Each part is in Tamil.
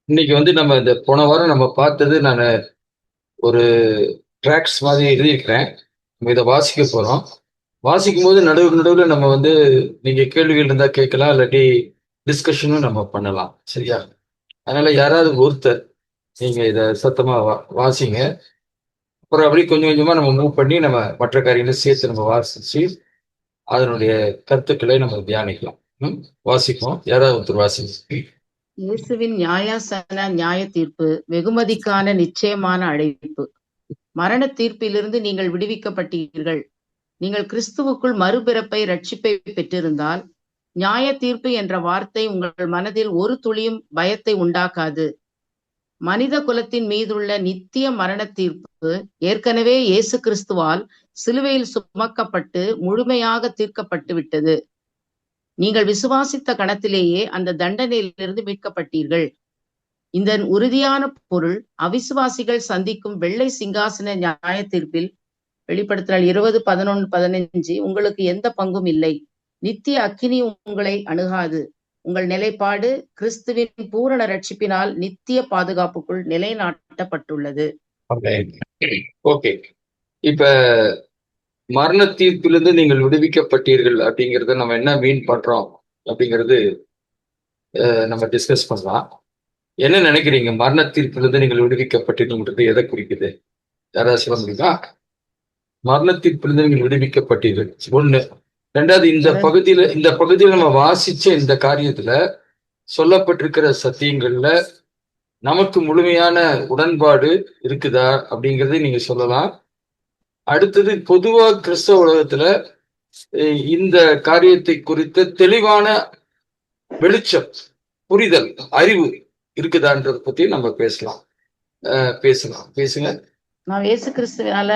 இன்னைக்கு வந்து நம்ம இந்த போன வாரம் நம்ம பார்த்தது நான் ஒரு ட்ராக்ஸ் மாதிரி எழுதியிருக்கிறேன். நம்ம இதை வாசிக்க போறோம். வாசிக்கும் போது நடுவில் நம்ம வந்து நீங்க கேள்விகள் இருந்தா கேட்கலாம், இல்லாட்டி டிஸ்கஷனும் நம்ம பண்ணலாம். சரியா? அதனால யாராவது ஒருத்தர் நீங்க இதை சத்தமா வாசிங்க. அப்புறம் அப்படி கொஞ்சம் கொஞ்சமா நம்ம மூவ் பண்ணி நம்ம மற்ற காரியங்களும் சேர்த்து நம்ம வாசிச்சு அதனுடைய கருத்துக்களை நம்ம தியானிக்கலாம். ம்? வாசிப்போம். யாராவது ஒருத்தர் வாசிங்க. இயேசுவின் நியாயாசன நியாய தீர்ப்பு வெகுமதிக்கான நிச்சயமான அழைப்பு. மரண தீர்ப்பிலிருந்து நீங்கள் விடுவிக்கப்பட்டீர்கள். நீங்கள் கிறிஸ்துவுக்குள் மறுபிறப்பை ரட்சிப்பை பெற்றிருந்தால் நியாய தீர்ப்பு என்ற வார்த்தை உங்கள் மனதில் ஒரு துளியும் பயத்தை உண்டாக்காது. மனித குலத்தின் மீதுள்ள நித்திய மரண தீர்ப்பு ஏற்கனவே இயேசு கிறிஸ்துவால் சிலுவையில் சுமக்கப்பட்டு முழுமையாக தீர்க்கப்பட்டு விட்டது. நீங்கள் விசுவாசித்த கணத்திலேயே அந்த தண்டனையிலிருந்து மீட்கப்பட்டீர்கள். இந்த உறுதியான பொருள் அவிசுவாசிகள் சந்திக்கும் வெள்ளை சிங்காசன நியாய தீர்ப்பில் வெளிப்படுத்தல் 20:11-15 உங்களுக்கு எந்த பங்கும் இல்லை. நித்திய அக்கினி உங்களை அணுகாது. உங்கள் நிலைப்பாடு கிறிஸ்துவின் பூரண ரட்சிப்பினால் நித்திய பாதுகாப்புக்குள் நிலைநாட்டப்பட்டுள்ளது. ஓகே. இப்ப மரண தீர்ப்பிலிருந்து நீங்கள் விடுவிக்கப்பட்டீர்கள் அப்படிங்கறத நம்ம என்ன மீன் பண்றோம் அப்படிங்கிறது நம்ம டிஸ்கஸ் பண்ணலாம். என்ன நினைக்கிறீங்க? மரண தீர்ப்பிலிருந்து நீங்கள் விடுவிக்கப்பட்டீர்கள் எதை குறிக்குது? யாராவது சொல்ல முடியுமா? மரண தீர்ப்பிலிருந்து நீங்கள் விடுவிக்கப்பட்டீர்கள் ஒண்ணு. ரெண்டாவது, இந்த பகுதியில நம்ம வாசிச்ச இந்த காரியத்துல சொல்லப்பட்டிருக்கிற சத்தியங்கள்ல நமக்கு முழுமையான உடன்பாடு இருக்குதா அப்படிங்கறதை நீங்க சொல்லலாம். அடுத்தது, பொதுவா கிறிஸ்தவ உலகத்துல இந்த காரியத்தை குறித்த தெளிவான வெளிச்சம், புரிதல், அறிவு இருக்குதான்றதை பத்தி நம்ம பேசலாம். பேசுங்க. நான் இயேசு கிறிஸ்துவினால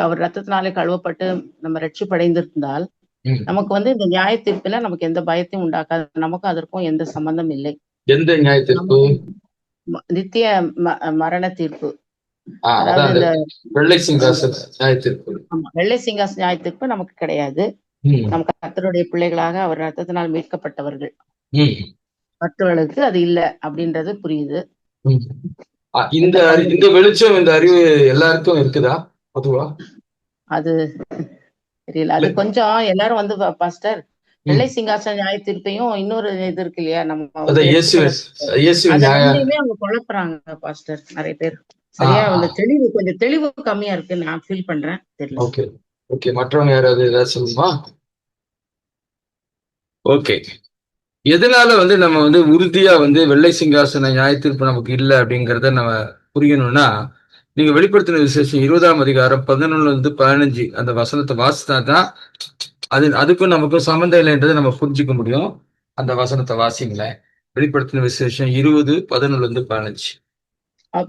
அவர் ரத்தத்தினாலே கழுவப்பட்டு நம்ம ரட்சிப்படைந்திருந்தால் நமக்கு வந்து இந்த நியாய தீர்ப்புல நமக்கு எந்த பயத்தையும் உண்டாக்காது. நமக்கும் அதற்கும் எந்த சம்பந்தம் இல்லை. எந்த நியாய தீர்ப்பு? நித்திய மரண தீர்ப்பு. வெள்ளை சிங்காசன நியாய தீர்ப்பு. வெள்ளை சிங்காசன நியாய தீர்ப்பு நமக்கு கிடையாது. நமக்கு கர்த்தருடைய பிள்ளைகளாக அவர் ரத்தத்தினால் மீட்கப்பட்டவர்கள். மற்றவர்களுக்கு அது இல்ல அப்படின்றது புரியுது. இந்த வெளிச்சம், இந்த அறிவு எல்லாருக்கும் இருக்குதா பொதுவா? அது தெரியல. அது கொஞ்சம் எல்லாரும் வந்து பாஸ்டர் வெள்ளை சிங்காசன நியாய தீர்ப்பையும் இன்னொரு இது இருக்கு இல்லையா, நம்ம அவங்க குழப்புறாங்க பாஸ்டர். நிறைய பேர் சரியா அந்த கொஞ்சம் தெளிவு கம்மியா இருக்கு நான் ஃபீல் பண்றேன். தெரியல. ஓகே, மற்றவங்க யாராவது ஏதாவது சொல்லுமா? ஓகே. எதனால வந்து நம்ம வந்து உறுதியா வந்து வெள்ளை சிங்காசன நியாய தீர்ப்பு நமக்கு இல்லை அப்படிங்கிறத நம்ம புரியணும்னா, நீங்க வெளிப்படுத்தின விசேஷம் 20ஆம் அதிகாரம் 11-15 அந்த வசனத்தை வாசித்தா தான் அதுக்கும் நமக்கும் சம்மந்தம் இல்லைன்றதை நம்ம புரிஞ்சுக்க முடியும். அந்த வசனத்தை வாசிங்களேன். வெளிப்படுத்தின விசேஷம் 20:11-15.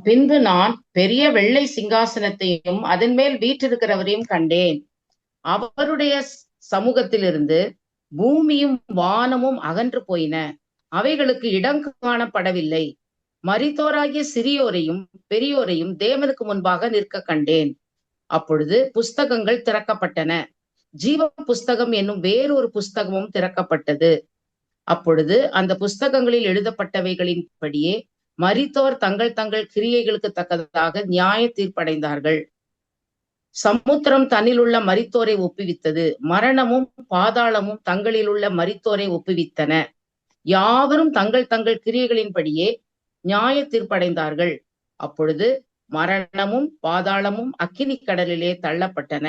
பின்பு நான் பெரிய வெள்ளை சிங்காசனத்தையும் அதன் மேல் வீற்றிருக்கிறவரையும் கண்டேன். அவருடைய சமூகத்திலிருந்து பூமியும் வானமும் அகன்று போயின. அவைகளுக்கு இடம் காணப்படவில்லை. மரித்தோராகிய சிறியோரையும் பெரியோரையும் தேவனுக்கு முன்பாக நிற்க கண்டேன். அப்பொழுது புஸ்தகங்கள் திறக்கப்பட்டன. ஜீவ புஸ்தகம் என்னும் வேறொரு புஸ்தகமும் திறக்கப்பட்டது. அப்பொழுது அந்த புஸ்தகங்களில் எழுதப்பட்டவைகளின்படியே மரித்தோர் தங்கள் தங்கள் கிரியைகளுக்கு தக்கதாக நியாய தீர்ப்படைந்தார்கள். சமுத்திரம் தன்னிலுள்ள மரித்தோரை ஒப்புவித்தது. மரணமும் பாதாளமும் தங்களிலுள்ள மரித்தோரை ஒப்புவித்தன. யாவரும் தங்கள் தங்கள் கிரியைகளின்படியே நியாய தீர்ப்படைந்தார்கள். அப்பொழுது மரணமும் பாதாளமும் அக்கினி கடலிலே தள்ளப்பட்டன.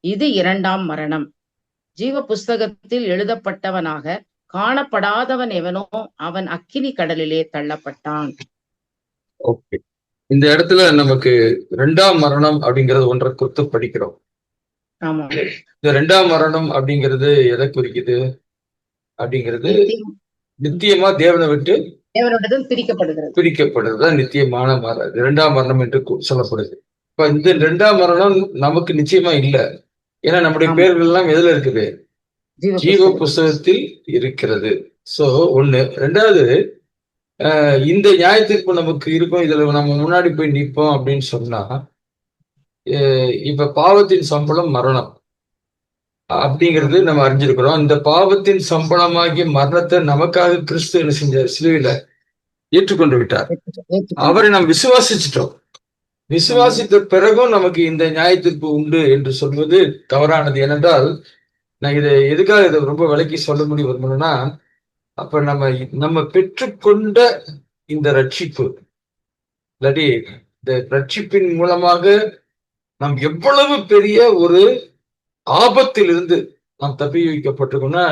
இது 2ஆம் மரணம். ஜீவ புஸ்தகத்தில் எழுதப்பட்டவனாக காணப்படாதவன் எவனோ அவன் அக்கினி கடலிலே தள்ளப்பட்டான். ஓகே. இந்த இடத்துல நமக்கு 2ஆம் மரணம் அப்படிங்கிறது ஒன்றை குறித்து படிக்கிறோம். ஆமா. இந்த 2ஆம் மரணம் அப்படிங்கிறது எதை குறிக்குது அப்படிங்கிறது நித்தியமா தேவனை விட்டு பிரிக்கப்படுறதுதான் நித்தியமான மரணம், 2ஆம் மரணம் என்று சொல்லப்படுது. இப்ப இந்த 2ஆம் மரணம் நமக்கு நிச்சயமா இல்லை. ஏன்னா நம்முடைய பேர்கள் எல்லாம் எதுல இருக்குது? ஜீவ புஸ்தகத்தில் இருக்கிறது. சோ ஒண்ணு. ரெண்டாவது, இந்த நியாய தீர்ப்பு நமக்கு இருக்கும். இதுல நம்ம முன்னாடி போய் நிற்போம் அப்படின்னு சொன்னா, இப்ப பாவத்தின் சம்பளம் மரணம் அப்படிங்கிறது நம்ம அறிஞ்சிருக்கிறோம். இந்த பாவத்தின் சம்பளமாகிய மரணத்தை நமக்காக கிறிஸ்து என்ன செஞ்சார்? சிலுவையில ஏற்றுக்கொண்டு விட்டார். ஏற்றுக்கொண்டார். அவரை நாம் விசுவாசிச்சிட்டோம். விசுவாசித்த பிறகும் நமக்கு இந்த நியாய தீர்ப்பு உண்டு என்று சொல்வது தவறானது. ஏனென்றால் நான் எதுக்காக இதை ரொம்ப விளக்கி சொல்ல விரும்பணும்னா, அப்ப நம்ம பெற்றுக்கொண்ட இந்த ரட்சிப்பு, இல்லாட்டி இந்த ரட்சிப்பின் மூலமாக நாம் எவ்வளவு பெரிய ஒரு ஆபத்திலிருந்து நாம் தப்பி வைக்கப்பட்டிருக்கோம்னா,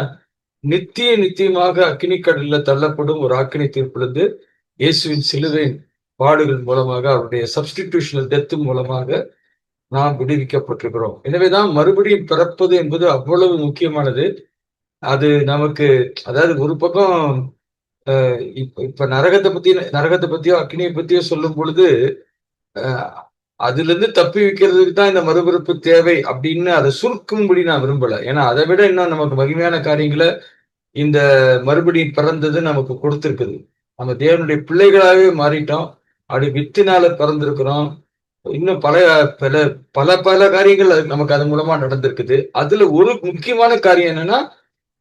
நித்தியமாக அக்கினிக்கடல்ல தள்ளப்படும் ஒரு ஆக்கினை தீர்ப்பிலிருந்து இயேசுவின் சிலுவையின் பாடுகள் மூலமாக, அவருடைய சப்ஸ்டிடியூஷனல் டெத் மூலமாக நாம் விடுவிக்கப்பட்டிருக்கிறோம். எனவேதான் மறுபடியும் பிறப்பது என்பது அவ்வளவு முக்கியமானது. அது நமக்கு, அதாவது ஒரு பக்கம் இப்ப நரகத்தை பத்தியோ அக்னியை பத்தியோ சொல்லும் பொழுது, அதுல இருந்து தப்பி வைக்கிறதுக்கு தான் இந்த மறுபிறப்பு தேவை அப்படின்னு அதை சுருக்கும்படி நான் விரும்பல. ஏன்னா அதை விட இன்னும் நமக்கு மகிமையான காரியங்களை இந்த மறுபடியும் பிறந்தது நமக்கு கொடுத்திருக்குது. நம்ம தேவனுடைய பிள்ளைகளாகவே மாறிட்டோம். அப்படி வித்தினால பிறந்திருக்கிறோம். இன்னும் பல பல பல பல காரியங்கள் நமக்கு அது மூலமா நடந்திருக்குது. அதுல ஒரு முக்கியமான காரியம் என்னன்னா,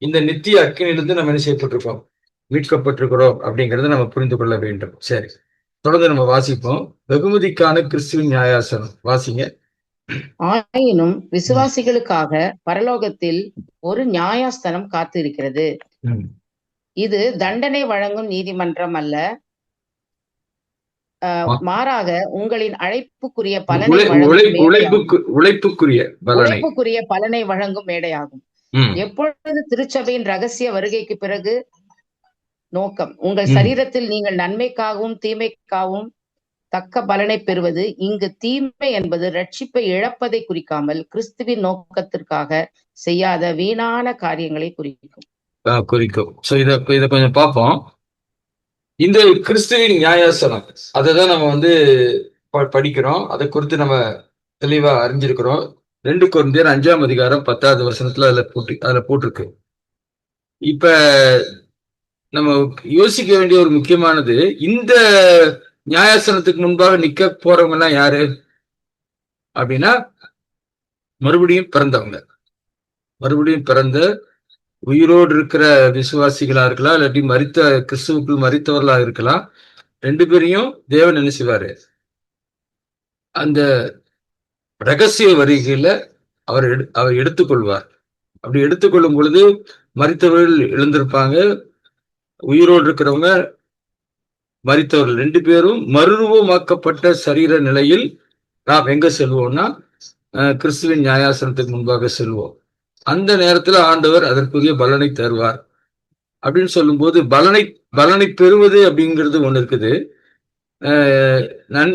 இந்த நித்திய அக்கினியிலிருந்து நம்ம என்ன செய்யப்பட்டிருக்கோம், மீட்கப்பட்டிருக்கிறோம் அப்படிங்கறத நம்ம புரிந்து கொள்ள வேண்டும். சரி, தொடர்ந்து நம்ம வாசிப்போம். வெகுமதிக்கான கிறிஸ்துவின் நியாயாசனம் வாசிங்க. ஆயினும் விசுவாசிகளுக்காக பரலோகத்தில் ஒரு நியாயாஸ்தனம் காத்து இருக்கிறது. இது தண்டனை வழங்கும் நீதிமன்றம் அல்ல, மாறாக உங்களின் அழைப்புக்குரிய உழைப்புக்குரிய பலனை வழங்கும் மேடையாகும். எப்பொழுது திருச்சபையின் ரகசிய வருகைக்கு பிறகு நோக்கம் உங்கள் சரீரத்தில் நீங்கள் நன்மைக்காகவும் தீமைக்காகவும் தக்க பலனை பெறுவது. இங்கு தீமை என்பது ரட்சிப்பை இழப்பதை குறிக்காமல் கிறிஸ்துவின் நோக்கத்திற்காக செய்யாத வீணான காரியங்களை குறிக்கும். இத கொஞ்சம் பார்ப்போம். இந்த கிறிஸ்துவின் நியாயாசனம் அதைதான் நம்ம படிக்கிறோம். அதை குறித்து நம்ம தெளிவா அறிஞ்சிருக்கிறோம். 2 கொரிந்தியர் 5ஆம் அதிகாரம் 10வது வசனத்துல அதுல போட்டிருக்கு. இப்ப நம்ம யோசிக்க வேண்டிய ஒரு முக்கியமானது, இந்த நியாயாசனத்துக்கு முன்பாக நிக்க போறவங்க எல்லாம் யாரு அப்படின்னா, மறுபடியும் பிறந்த உயிரோடு இருக்கிற விசுவாசிகளா இருக்கலாம், இல்லாட்டி கிறிஸ்துவுக்குள் மரித்தவர்களா இருக்கலாம். 2 பேரையும் தேவன் என்ன செய்வாரு, அந்த ரகசிய வருகையில அவர் எடுத்துக்கொள்வார். அப்படி எடுத்துக்கொள்ளும் பொழுது மரித்தவர்கள் எழுந்திருப்பாங்க, உயிரோடு இருக்கிறவங்க மரித்தவர்கள் 2 பேரும் மறுரூபமாக்கப்பட்ட சரீர நிலையில் நாம் எங்க செல்வோம்னா, கிறிஸ்துவின் நியாயாசனத்துக்கு முன்பாக செல்வோம். அந்த நேரத்துல ஆண்டவர் அதற்குரிய பலனை தருவார். அப்படின்னு சொல்லும்போது பலனை பெறுவது அப்படிங்கிறது ஒண்ணு இருக்குது.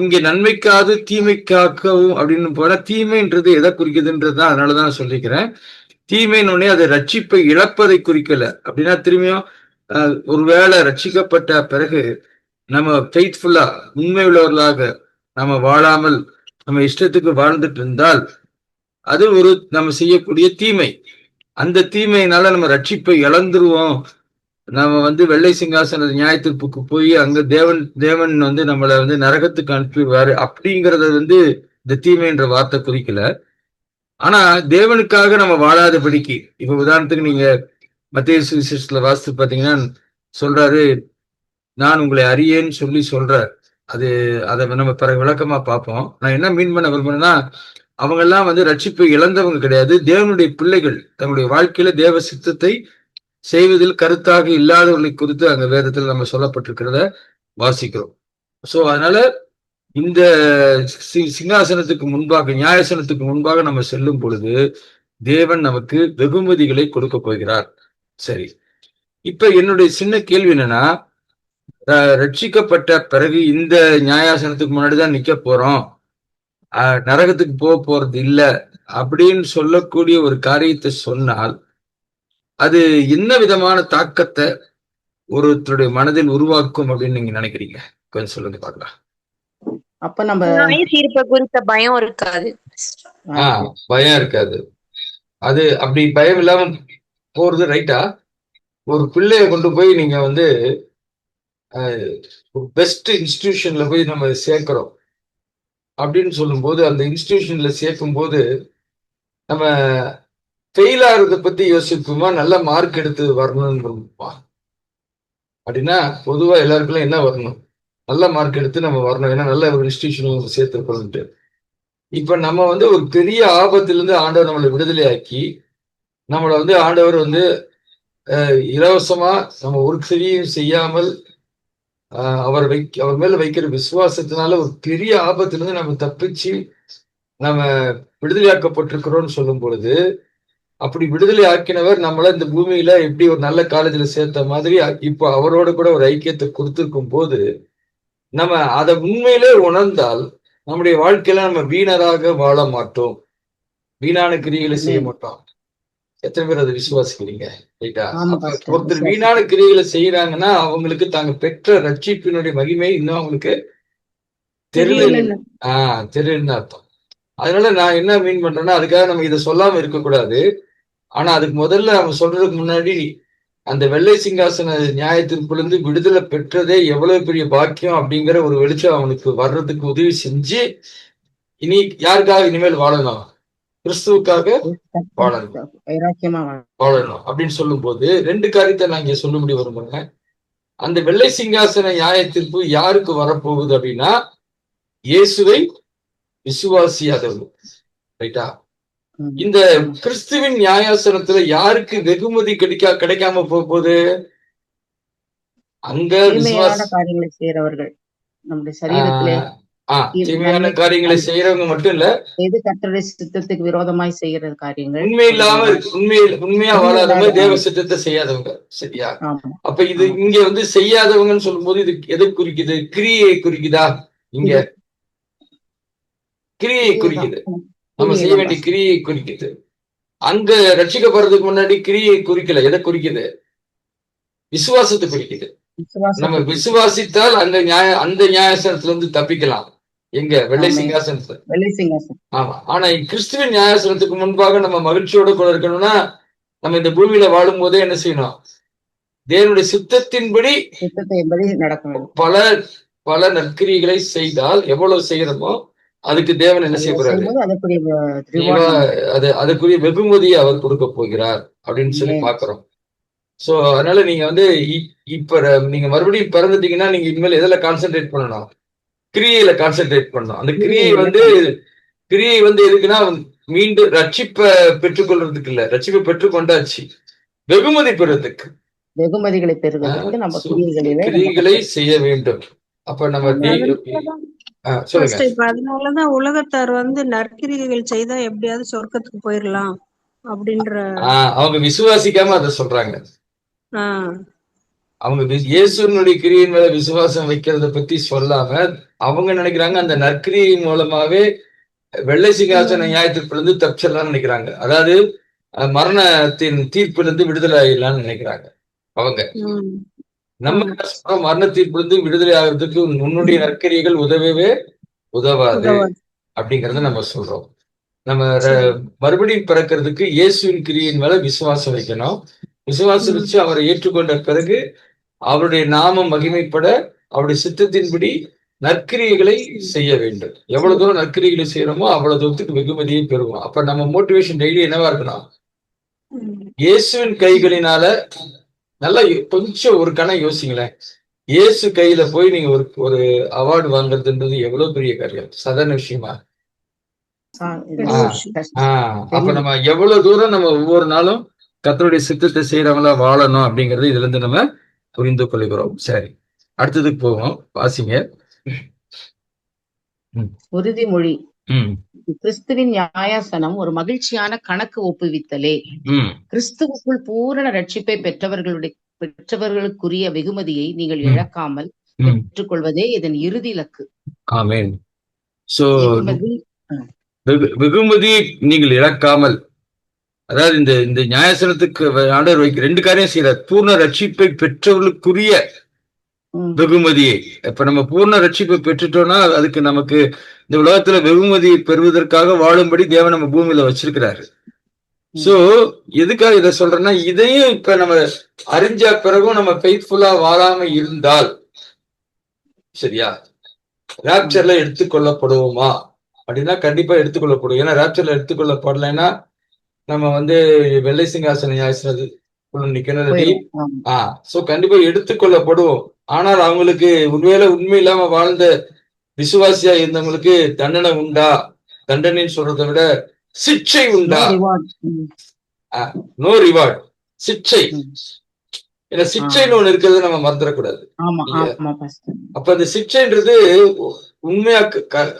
இங்க நன்மைக்காது தீமைக்காக்கவும் அப்படின்னு போனா, தீமைன்றது எதை குறிக்குதுன்றதுதான். அதனாலதான் சொல்லிக்கிறேன். தீமைன்னு அது ரட்சிப்பை இழப்பதை குறிக்கல. அப்படின்னா திரும்பியும் ஒருவேளை ரட்சிக்கப்பட்ட பிறகு நம்ம ஃபெய்த்ஃபுல்லா உண்மை உள்ளவர்களாக நம்ம வாழாமல் நம்ம இஷ்டத்துக்கு வாழ்ந்துட்டு இருந்தால் அது நம்ம செய்யக்கூடிய தீமை. அந்த தீமையினால நம்ம ரட்சிப்பை இழந்துருவோம். நம்ம வெள்ளை சிங்காசன நியாயத்தீர்ப்புக்கு போய் அங்க தேவன் நம்மளை நரகத்துக்கு அனுப்பிடுவாரு அப்படிங்கறத இந்த தீமைன்ற வார்த்தை குறிக்கல. ஆனா தேவனுக்காக நம்ம வாழாதபடிக்கு, இப்ப உதாரணத்துக்கு நீங்க மத்தேயு சுவிசேஷத்துல வாசித்து பாத்தீங்கன்னா சொல்றாரு, நான் உங்களை அறியேன்னு சொல்றார். அதை நம்ம பிறகு விளக்கமா பார்ப்போம். நான் என்ன மீன் பண்ண விரும்புறேன்னா, அவங்க எல்லாம் ரட்சிப்பை இழந்தவங்க கிடையாது, தேவனுடைய பிள்ளைகள். தங்களுடைய வாழ்க்கையில தேவ சித்தத்தை செய்வதில் கருத்தாக இல்லாதவர்களை குறித்து அங்க வேதத்தில் நம்ம சொல்லப்பட்டிருக்கிறத வாசிக்கிறோம். சோ அதனால இந்த சிங்காசனத்துக்கு முன்பாக, நியாயாசனத்துக்கு முன்பாக நம்ம செல்லும் பொழுது தேவன் நமக்கு வெகுமதிகளை கொடுக்க போகிறார். சரி, இப்ப என்னுடைய சின்ன கேள்வி என்னன்னா, ரட்சிக்கப்பட்ட பிறகு இந்த நியாயாசனத்துக்கு முன்னாடிதான் நிக்க போறோம், நரகத்துக்கு போறது இல்ல அப்படின்னு சொல்லக்கூடிய ஒரு காரியத்தை சொன்னால் அது என்ன விதமான தாக்கத்தை ஒருத்தருடைய மனதில் உருவாக்கும் அப்படின்னு நீங்க நினைக்கிறீங்க? கொஞ்சம் சொல்லுங்க பார்க்கலாம். அப்ப நம்ம குறித்த பயம் இருக்காது. பயம் இருக்காது. அது அப்படி பயம் இல்லாம போறது ரைட்டா? ஒரு பிள்ளைய கொண்டு போய் நீங்க பெஸ்ட் இன்ஸ்டிடியூஷன்ல போய் நம்ம சேர்க்கிறோம் அப்படின்னு சொல்லும்போது, அந்த இன்ஸ்டிடியூஷன்ல சேர்க்கும் போது நம்ம ஃபெயில் ஆகிறத பத்தி யோசிப்போமா, நல்ல மார்க் எடுத்து வரணும்னு விரும்புமா? அப்படின்னா பொதுவா எல்லாருக்குள்ள என்ன வரணும்? நல்ல மார்க் எடுத்து நம்ம வரணும். ஏன்னா நல்ல ஒரு இன்ஸ்டிடியூஷன் சேர்த்துருக்கணும்ட்டு. இப்ப நம்ம வந்து ஒரு பெரிய ஆபத்திலிருந்து ஆண்டவர் நம்மளை விடுதலையாக்கி, நம்மளை வந்து ஆண்டவர் வந்து இலவசமா நம்ம ஒரு கிரியையும் செய்யாமல் அவர் மேல வைக்கிற விசுவாசத்தினால ஒரு பெரிய ஆபத்திலிருந்து நம்ம தப்பிச்சு நம்ம விடுதலையாக்கப்பட்டிருக்கிறோம்னு சொல்லும் பொழுது, அப்படி விடுதலை ஆக்கினவர் நம்மள இந்த பூமியில எப்படி ஒரு நல்ல காலேஜ்ல சேர்த்த மாதிரி இப்போ அவரோட கூட ஒரு ஐக்கியத்தை கொடுத்திருக்கும் போது, நம்ம அதை உண்மையிலே உணர்ந்தால் நம்முடைய வாழ்க்கையில நம்ம வீணராக வாழ மாட்டோம். வீணான கிரியைகளை செய்ய மாட்டோம். எத்தனை பேர் அதை விசுவாசிக்கிறீங்க? ரைட்டா? ஒருத்தர் வீணான கிரியைகளை செய்யறாங்கன்னா அவங்களுக்கு தாங்க பெற்ற ரட்சிப்பினுடைய மகிமை இன்னும் அவங்களுக்கு தெரியலன்னு அர்த்தம். அதனால நான் என்ன மீன் பண்றேன்னா, அதுக்காக நம்ம இதை சொல்லாம இருக்கக்கூடாது. ஆனா அதுக்கு முதல்ல அவங்க சொல்றதுக்கு முன்னாடி அந்த வெள்ளை சிங்காசன நியாய தீர்ப்பிலிருந்து விடுதலை பெற்றதே எவ்வளவு பெரிய பாக்கியம் அப்படிங்கிற ஒரு வெளிச்சம் அவனுக்கு வர்றதுக்கு உதவி செஞ்சு, இனி யாருக்காக இனிமேல் வாழணும்? கிறிஸ்துவுக்காக வாழணும் அப்படின்னு சொல்லும் போது 2 காரியத்தை நான் இங்க சொல்லும்படி விரும்புறேன். அந்த வெள்ளை சிங்காசன நியாய தீர்ப்பு யாருக்கு வரப்போகுது அப்படின்னா, இயேசுவை விசுவாசியாதவர்கள். ரைட்டா? இந்த கிறிஸ்துவின் நியாயாசனத்துல யாருக்கு வெகுமதி கிடைக்காம போகுது? அங்க காரியங்களை செய்யறவர்கள், நம்முடைய சரீரத்திலே தீமையான காரியங்களை செய்யறவங்க மட்டும் இல்ல, எது கர்த்தருடைய சித்தத்துக்கு விரோதமாய் செய்யற காரியங்கள், உண்மையா வாழாதவங்க, தேவ சித்தத்தை செய்யாதவங்க. சரியா? அப்ப இது இங்க வந்து செய்யாதவங்கன்னு சொல்லும் போது இது எதை குறிக்குது? கிரியை குறிக்குதா? இங்க கிரியை குறிக்குது. நம்ம செய்ய வேண்டிய கிரியை குறிக்குது. அங்க ரட்சிக்கப்படுறதுக்கு முன்னாடி கிரியை குறிக்கல. எதை குறிக்குது? விசுவாசத்தை குறிக்குது. நம்ம விசுவாசித்தால் அந்த நியாயாசனத்துல இருந்து தப்பிக்கலாம். எங்க? வெள்ளை சிங்காசனத்துல. ஆமா. ஆனா கிறிஸ்துவின் நியாயாசனத்துக்கு முன்பாக நம்ம மகிழ்ச்சியோட கூட இருக்கணும்னா, நம்ம இந்த பூமியில வாழும் போதே என்ன செய்யணும்? தேவனுடைய சித்தத்தின்படி பல பல நற்கிரிகளை செய்தால் எவ்வளவு செய்யறோமோ அதுக்கு தேவன் என்ன செய்ய போறாரு? அதுக்குரிய வெகுமதியை அவர் கொடுக்க போகிறார் அப்படின்னு சொல்லி பாக்குறோம். சோ அதனால நீங்க வந்து இப்ப நீங்க மறுபடியும் பிறந்துட்டீங்கன்னா நீங்க இனிமேல் எதுல கான்சென்ட்ரேட் பண்ணணும்? கிரியையில கான்சென்ட்ரேட் பண்ணணும். அந்த கிரியை வந்து எதுக்குன்னா மீண்டும் ரட்சிப்பை பெற்றுக்கொள்றதுக்கு இல்ல, ரட்சிப்பை பெற்றுக்கொண்டாச்சு, வெகுமதி பெறுறதுக்கு, வெகுமதிகளை பெறுவதற்கு நம்ம கிரியைகளை செய்ய வேண்டும். அப்ப நம்ம இப்ப அதனாலதான் உலகத்தார் வந்து நற்கிரிகள் செய்தா எப்படியாவது சொர்க்கத்துக்கு போயிடலாம் அப்படின்ற அவங்க விசுவாசிக்காம அதை சொல்றாங்க. அவங்க இயேசுனுடைய கிரியின் மேல விசுவாசம் வைக்கிறத பத்தி சொல்லாம அவங்க நினைக்கிறாங்க அந்த நற்கிரியை மூலமாவே வெள்ளை சிங்காசன நியாயத்திலிருந்து தப்பிச்சிடலாம்னு நினைக்கிறாங்க. அதாவது மரணத்தின் தீர்ப்பிலிருந்து விடுதலை ஆயிடலாம்னு நினைக்கிறாங்க அவங்க. நம்ம மரண தீர்ப்பிலிருந்து விடுதலை ஆகிறதுக்கு முன்னுடைய நற்கிரியைகள் உதவாது அப்படிங்கறத நம்ம சொல்றோம். நம்ம மறுபடியும் பிறக்கிறதுக்கு இயேசுவின் கிரியின் மேல விசுவாசம் வைக்கணும். விசுவாசம் வச்சு அவரை ஏற்றுக்கொண்ட பிறகு அவருடைய நாமம் மகிமைப்பட அவருடைய சித்தத்தின்படி நற்கிரியைகளை செய்ய வேண்டும். எவ்வளவு தூரம் நற்கிரிகளை செய்யறோமோ அவ்வளவு தூரத்துக்கு வெகுமதியை பெறுவோம். அப்ப நம்ம மோட்டிவேஷன் டெய்லி என்னவா இருக்கணும்? இயேசுவின் கைகளினால நல்லா கொஞ்சம் ஒரு கணம் யோசிங்களேன். இயேசு கையில போய் நீங்க ஒரு அவார்டு வாங்குறதுன்றது எவ்வளவு பெரிய காரியம், சாதாரண விஷயமா? அப்ப நம்ம எவ்வளவு தூரம் நம்ம ஒவ்வொரு நாளும் கர்த்தருடைய சித்தத்தை செய்யறவங்களா வாழணும் அப்படிங்கறது இதுல இருந்து நம்ம புரிந்து கொள்கிறோம். சரி, அடுத்ததுக்கு போவோம். வாசிங்க. உறுதிமொழி. கிறிஸ்துவின் நியாயாசனம் ஒரு மகிழ்ச்சியான கணக்கு ஒப்புவித்தலே. கிறிஸ்துவுக்குள் பூரண ரட்சிப்பை பெற்றவர்களுக்குரிய வெகுமதியை நீங்கள் இழக்காமல் பெற்றுக்கொள்வதே இதன் இறுதி இலக்கு. ஆமென். சோ வெகுமதி நீங்கள் இழக்காமல், அதாவது இந்த நியாயாசனத்துக்கு ஆண்டவர் வைக்க 2 காரியம் செய்யறார். பூர்ண ரட்சிப்பை பெற்றவர்களுக்குரிய வெகுமதியை. இப்ப நம்ம பூர்ண ரட்சிப்பை பெற்றுட்டோம்னா அதுக்கு நமக்கு இந்த உலகத்துல வெகுமதியை பெறுவதற்காக வாழும்படி தேவன் நம்ம பூமியில வச்சிருக்கிறாரு. சோ எதுக்காக இதை சொல்றேன்னா, இதையும் இப்ப நம்ம அறிஞ்ச பிறகும் நம்ம ஃபெய்த்ஃபுல்லா வாழாம இருந்தால், சரியா, ராப்சர்ல எடுத்துக்கொள்ளப்படுவோமா அப்படின்னா கண்டிப்பா எடுத்துக்கொள்ளப்படும். ஏன்னா ராப்சர்ல எடுத்துக்கொள்ளப்படலைன்னா நம்ம வந்து வெள்ளை சிங்காசன நியாயாசனத்து நிக்கணும். போயிரும். ஆமா. சோ கண்டிப்பா எடுத்துக்கொள்ளப்படுவோம். ஆனால் அவங்களுக்கு ஒருவேளை உண்மை இல்லாம வாழ்ந்த விசுவாசியா இருந்தவங்களுக்கு தண்டனை உண்டா? தண்டனைன்னு சொல்றதை விட சிக்ஷை No உண்டா? reward. நோ ரிவார்ட், சிக்ஷை. ம். ஏன்னா சிக்ஷைன்னு ஒண்ணு இருக்கிறது நம்ம மறந்துடக்கூடாது. ஆமா இல்லையா? ஆமா பாஸ்டர். அப்ப அந்த சிக்ஷைன்றது உண்மையா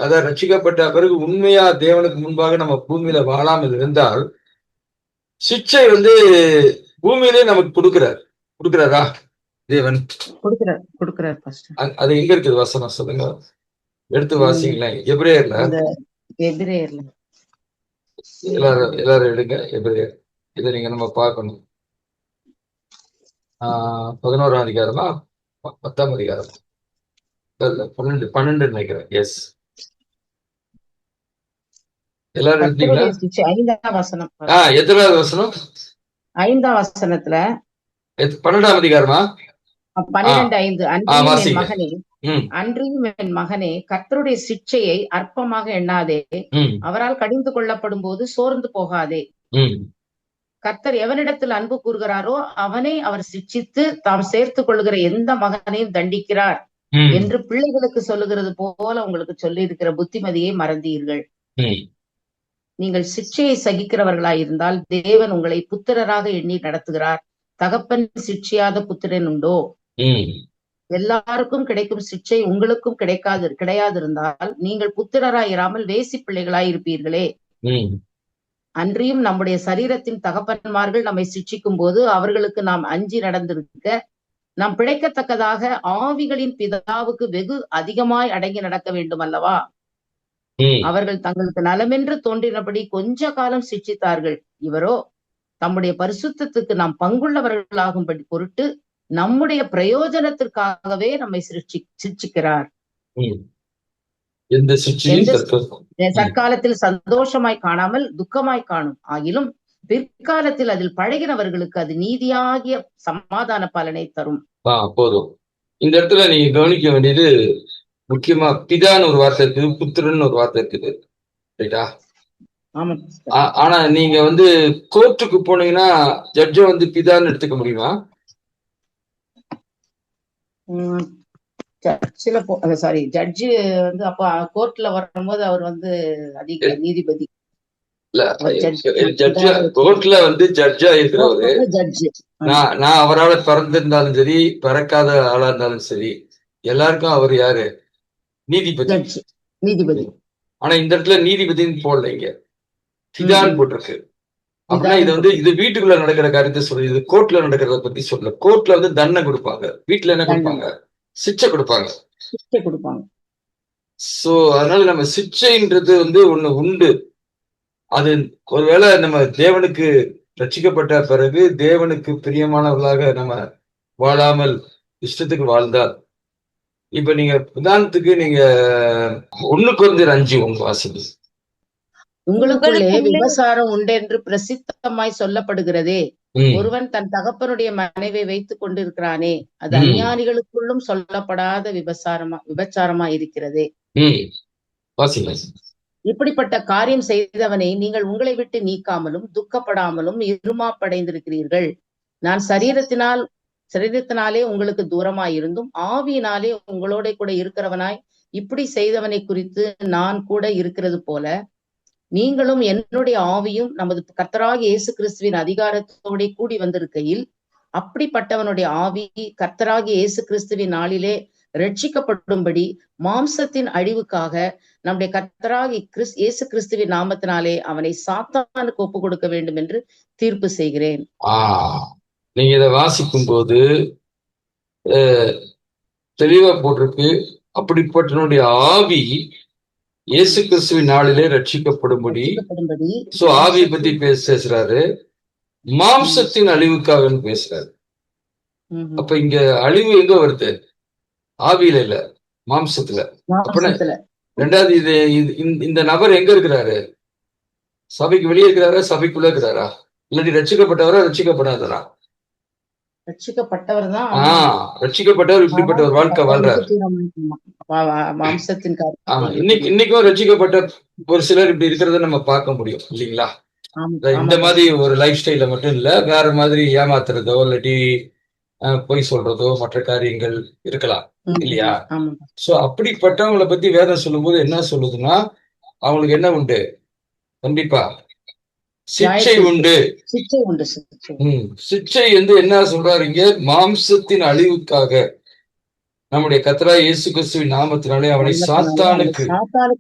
அதாவது ரட்சிக்கப்பட்ட பிறகு உண்மையா தேவனுக்கு முன்பாக நம்ம பூமியில வாழாமல் இருந்தால் சிக்ஷை பூமியிலே நமக்கு கொடுக்கிறாரா தேவன்? கொடுக்கிறார் பாஸ்டர். அது எங்க இருக்குது வசனம் சொல்லுங்க, எடுத்து வாசிங்களேன். எபிரேயர்ல, அந்த எபிரேயர்ல எல்லாரும் எடுங்க. எபிரேயர், இதை நீங்க நம்ம பார்க்கணும். 11ஆம் அதிகாரமா 10ஆம் அதிகாரம்? 12 நினைக்கிறேன். எஸ், எல்லாரும் எடுத்தீங்களா? கர்த்தருடைய சிட்சை 5ஆம் வசனம். எத்தனாவது வசனம்? 5ஆம் வசனத்துல 12ஆம் அதிகாரமா? 12:5. வாசிங்க. அன்றியும் என் மகனே, கர்த்தருடைய சிட்சையை அற்பமாக எண்ணாதே. அவரால் கடிந்து கொள்ளப்படும் போது சோர்ந்து போகாதே. கர்த்தர் எவனிடத்தில் அன்பு கூறுகிறாரோ அவனை அவர் சிட்சித்து தாம் சேர்த்துக் கொள்ளுகிற எந்த மகனையும் தண்டிக்கிறார் என்று பிள்ளைகளுக்கு சொல்லுகிறது போல உங்களுக்கு சொல்லி இருக்கிற புத்திமதியை மறந்தீர்கள். நீங்கள் சிட்சையை சகிக்கிறவர்களாயிருந்தால் தேவன் உங்களை புத்திரராக எண்ணி நடத்துகிறார். தகப்பன் சிட்சியாத புத்திரன் உண்டோ? எல்லாருக்கும் கிடைக்கும் சிட்சை உங்களுக்கும் கிடையாதிருந்தால் நீங்கள் புத்திரராயிராமல் வேசி பிள்ளைகளாய் இருப்பீர்களே. அன்றியும் நம்முடைய சரீரத்தின் தகப்பன்மார்கள் நம்மை சிட்சிக்கும் போது அவர்களுக்கு நாம் அஞ்சி நடந்திருக்க நாம் பிழைக்கத்தக்கதாக ஆவிகளின் பிதாவுக்கு வெகு அதிகமாய் அடங்கி நடக்க வேண்டும் அல்லவா? அவர்கள் தங்களுக்கு நலமென்று தோன்றினபடி கொஞ்ச காலம் சிட்சித்தார்கள். இவரோ தம்முடைய பரிசுத்தத்துக்கு நாம் பங்குள்ளவர்களாகும்படி பொருட்டு நம்முடைய பிரயோஜனத்திற்காகவே நம்மை சிட்சிக்கிறார். சற்காலத்தில் சந்தோஷமாய் காணாமல் துக்கமாய் காணும். ஆகிலும் பிற்காலத்தில் அதில் பழகினவர்களுக்கு அது நீதியாகிய சமாதான பலனை தரும். போதும். இந்த இடத்துல நீங்க கவனிக்க வேண்டியது முக்கியமா பிதான்னு ஒரு வார்த்தை இருக்குது, புத்திரன் ஒரு வார்த்தை இருக்குது. ரைட்டா? ஆனா நீங்க கோர்ட்டுக்கு போனீங்கன்னா ஜட்ஜ பிதான்னு எடுத்துக்க முடியுமா? ஜட்ஜு அப்ப கோர்ட்ல வரும்போது அவர் அதிக நீதிபதி கோர்ட்ல ஜட்ஜா இருக்கிறவரு. நான் அவரால் பிறந்திருந்தாலும் சரி, பிறக்காத ஆளா இருந்தாலும் சரி, எல்லாருக்கும் அவர் யாரு? நீதிபதி. ஆனா இந்த இடத்துல நீதிபதினு போடல, இங்க பிதான்னு போட்டிருக்கு. அப்படின்னா இது வீட்டுக்குள்ள நடக்கிற காரியத்தை சொல்லு, இது கோர்ட்ல நடக்கிறத பத்தி சொல்ல. கோர்ட்ல தண்டனை கொடுப்பாங்க, வீட்டுல என்ன கொடுப்பாங்க? சிக்ஷை கொடுப்பாங்க. சோ அதனால நம்ம சிக்ஷைன்றது ஒண்ணு உண்டு. அது ஒருவேளை நம்ம தேவனுக்கு ரட்சிக்கப்பட்ட பிறகு தேவனுக்கு பிரியமானவர்களாக நம்ம வாழாமல் இஷ்டத்துக்கு வாழ்ந்தால், இப்ப நீங்க உதாரணத்துக்கு நீங்க 1 Corinthians 5 உங்க வாசிங்க. உங்களுக்குள்ளே விபசாரம் உண்டு என்று பிரசித்தமாய் சொல்லப்படுகிறதே. ஒருவன் தன் தகப்பனுடைய மனைவை வைத்துக் கொண்டிருக்கிறானே, அது அஞ்ஞானிகளுக்குள்ளும் சொல்லப்படாத விபச்சாரமா இருக்கிறதே. இப்படிப்பட்ட காரியம் செய்தவனை நீங்கள் உங்களை விட்டு நீக்காமலும் துக்கப்படாமலும் இருமாப்படைந்திருக்கிறீர்கள். நான் சரீரத்தினாலே உங்களுக்கு தூரமாயிருந்தும் ஆவியினாலே உங்களோட கூட இருக்கிறவனாய் இப்படி செய்தவனை குறித்து நான் கூட இருக்கிறது போல நீங்களும் என்னுடைய ஆவியும் நமது கர்த்தராகிய இயேசு கிறிஸ்துவின் அதிகாரத்தோட கூடி வந்திருக்கையில் அப்படிப்பட்டவனுடைய ஆவி கர்த்தராகிய இயேசு கிறிஸ்துவின் நாளிலே ரட்சிக்கப்படும்படி மாம்சத்தின் அழிவுக்காக நம்முடைய கர்த்தராகிய இயேசு கிறிஸ்துவின் நாமத்தினாலே அவனை சாத்தானுக்கு ஒப்பு கொடுக்க வேண்டும் என்று தீர்ப்பு செய்கிறேன். நீங்க இதை வாசிக்கும் போது தெளிவா போட்டிருக்கு, அப்படிப்பட்டனுடைய ஆவி இயேசு கிறிஸ்துவின் நாளிலே ரட்சிக்கப்படும்படி. சோ ஆவியை பத்தி பேசுறாரு, மாம்சத்தின் அழிவுக்காக பேசுறாரு. அப்ப இங்க அழிவு எங்க வருது? ஆவியில இல்ல, மாம்சத்துல. அப்படின்னா ரெண்டாவது இந்த நபர் எங்க இருக்கிறாரு? சபைக்கு வெளியே இருக்கிறாரா, சபைக்குள்ள இருக்கிறாரா? இல்லாட்டி ரட்சிக்கப்பட்டவரா, ரட்சிக்கப்படாதரா? ரட்சிக்கப்பட்டவர் தான். ரட்சிக்கப்பட்டவர் இப்படிப்பட்ட ஒரு வாழ்க்கை வாழ்றாரு. இன்னைக்கும் ரட்சிக்கப்பட்ட ஒரு சிலர் இப்படி இருக்கிறத நம்ம பார்க்க முடியும் இல்லைங்களா? இந்த மாதிரி ஒரு லைஃப் ஸ்டைல மட்டும் இல்ல, வேற மாதிரி ஏமாத்துறதோ இல்லாட்டி பொய் சொல்றதோ மற்ற காரியங்கள் இருக்கலாம் இல்லையா? சோ அப்படிப்பட்டவங்களை பத்தி வேதம் சொல்லும்போது என்ன சொல்லுதுன்னா, அவங்களுக்கு என்ன உண்டு? கண்டிப்பா சிக்ஷை உண்டு. சிக்ஷை வந்து என்ன சொல்றாருங்க? மாம்சத்தின் அழிவுக்காக நம்முடைய கர்த்தராகிய இயேசு கிறிஸ்துவின் நாமத்தினாலே அவனை சாத்தானுக்கு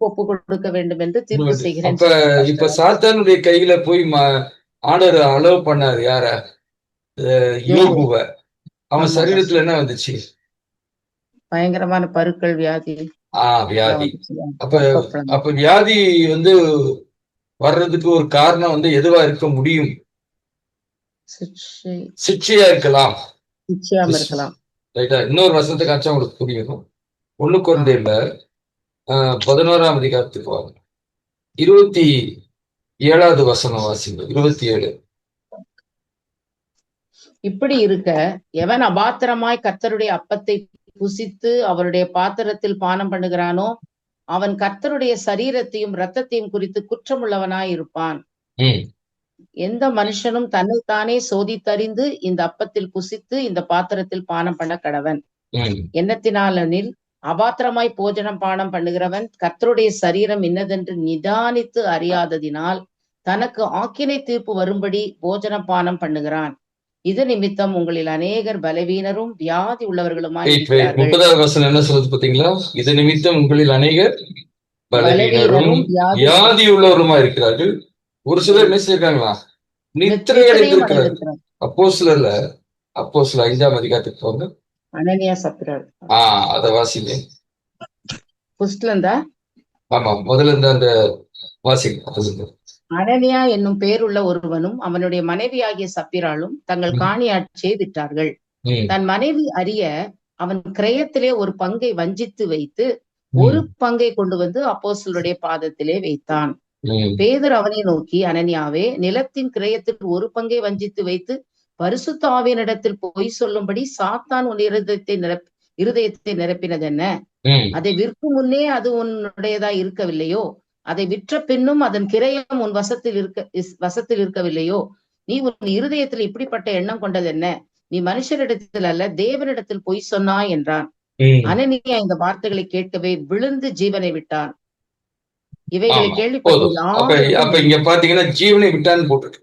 ஒப்பு கொடுக்க வேண்டும் என்று தீர்ப்பு செய்கிறேன். அப்ப இப்ப சாத்தானுடைய கையில போய் ஆண்டவர் அலோவ் பண்ணாரு யார? யோபுவ. அவன் சரீரத்துல என்ன வந்துச்சு? பயங்கரமான பருக்கள், வியாதி. வியாதி. அப்ப வியாதி வந்து வர்றதுக்கு ஒரு காரணம் வந்து எதுவா இருக்க முடியும்? சிக்ஷையா இருக்கலாம். ரைட்டா? இன்னொரு வசனத்தை காட்சா உங்களுக்கு புரியணும். 1 கொரிந்தியர்ல 11ஆம் அதிகாரத்துக்கு வாங்க. 27வது வசனம் வாசிங்க. 27. இப்படி இருக்க எவன் அபாத்திரமாய் கர்த்தருடைய அப்பத்தை புசித்து அவருடைய பாத்திரத்தில் பானம் பண்ணுகிறானோ அவன் கர்த்தருடைய சரீரத்தையும் இரத்தத்தையும் குறித்து குற்றமுள்ளவனாய் இருப்பான். எந்த மனுஷனும் தன்னைத்தானே சோதித்தறிந்து இந்த அப்பத்தில் புசித்து இந்த பாத்திரத்தில் பானம் பண்ண கடவன். எண்ணத்தினாலெனில் அபாத்திரமாய் போஜனம் பானம் பண்ணுகிறவன் கர்த்தருடைய சரீரம் இன்னதென்று நிதானித்து அறியாததினால் தனக்கு ஆக்கினை தீர்ப்பு வரும்படி போஜன பானம் பண்ணுகிறான். இது நிமித்தம் உங்களில் அநேகர் பலவீனரும் வியாதி உள்ளவர்களுமாய் இருக்கிறார்கள். 30வது வசனம் என்ன சொல்லுது பாத்தீங்களா? இது நிமித்தம் உங்களில் அநேகர் பலவீனரும் வியாதி உள்ளவருமா இருக்கிறார்கள். ஒரு சிலர் என்ன செய்யிருக்காங்களா? நித்திரை அடைந்திருக்கிறார்கள். அப்போஸ்தலர்ல 5ஆம் அதிகாரத்துக்கு போங்க. அனனியா சப்பிராள். அத வாசிங்க. புஸ்தலந்தா? ஆமா, முதல்ல இருந்து அந்த வாசிங்க. அனனியா என்னும் பேருள்ள ஒருவனும் அவனுடைய மனைவியாகிய சப்பிராளும் தங்கள் காணியாட்சியை விட்டார்கள். தன் மனைவி அறிய அவன் கிரயத்திலே ஒரு பங்கை வஞ்சித்து வைத்து ஒரு பங்கை கொண்டு வந்து அப்போஸ்தலருடைய பாதத்திலே வைத்தான். பேதுரு அவனை நோக்கி, அனனியாவே, நிலத்தின் கிரயத்தில் ஒரு பங்கை வஞ்சித்து வைத்து பரிசுத்த ஆவியனிடத்தில் பொய் சொல்லும்படி சாத்தான் உன் இருதயத்தை நிரப்பினது என்ன? அதை விற்கும் முன்னே அது உன்னுடையதா இருக்கவில்லையோ? அதை விற்ற பின்னும் அதன் கிரயம் உன் வசத்தில் இருக்கவில்லையோ? நீ உன் இருதயத்தில் இப்படிப்பட்ட எண்ணம் கொண்டது என்ன? நீ மனுஷரிடத்தில் அல்ல தேவனிடத்தில் பொய் சொன்னாய் என்றான். அனனியா இந்த வார்த்தைகளை கேட்கவே விழுந்து ஜீவனை விட்டான். இவைகளை கேள்விப்பட்ட இங்க பாத்தீங்கன்னா ஜீவனை விட்டான்னு போட்டுருக்கு.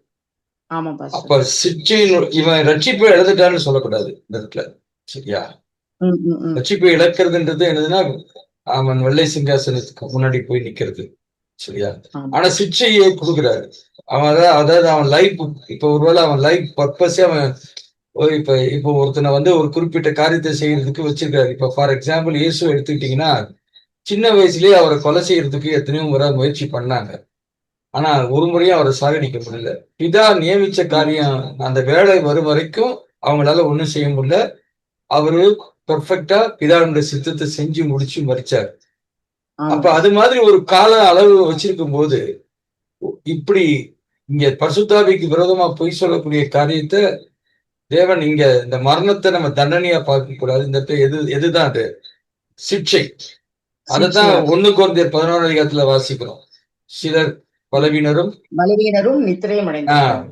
அப்ப சிக்ஷையின் இவன் ரட்சிப்பை இழந்துட்டான்னு சொல்லக்கூடாது இந்த இடத்துல, சரியா? ரட்சிப்பை இழக்கிறதுன்றது என்னதுன்னா அவன் வெள்ளை சிங்காசனத்துக்கு முன்னாடி போய் நிக்கிறது, சரியா? ஆனா சிக்ஷையை கொடுக்குறாரு அவன். அதாவது அவன் லைஃப், இப்ப ஒருவேளை அவன் லைஃப் பர்பஸே அவன் இப்ப ஒருத்தனை வந்து ஒரு குறிப்பிட்ட காரியத்தை செய்யறதுக்கு வச்சிருக்காரு. இப்ப ஃபார் எக்ஸாம்பிள் இயேசு எடுத்துக்கிட்டீங்கன்னா சின்ன வயசுலயே அவரை கொலை செய்யறதுக்கு எத்தனையோ முறை முயற்சி பண்ணாங்க. ஆனா ஒரு முறையும் அவரை சாகடிக்க முடியல. பிதா நியமிச்ச காரியம் அந்த வேலை வரும் வரைக்கும் அவங்களால ஒண்ணும் செய்ய முடியல. அவரு பெர்ஃபெக்டா பிதாவுடைய சித்தத்தை செஞ்சு முடிச்சு மரிச்சார். அப்ப அது மாதிரி ஒரு கால அளவு வச்சிருக்கும் போது இப்படி இங்க பரிசுத்தாவிக்கு விரோதமா பொய் சொல்லக்கூடிய காரியத்தை தேவன் இங்க இந்த மரணத்தை நம்ம தண்டனையா பார்க்க கூடாது. இந்த எதுதான் அது? சிக்ஷை. அதத்தான் 1 கொரிந்தியர் 11ஆம் அதிகாரத்துல வாசிக்கிறோம். சிலர் பலவீனரும் நித்திரையும்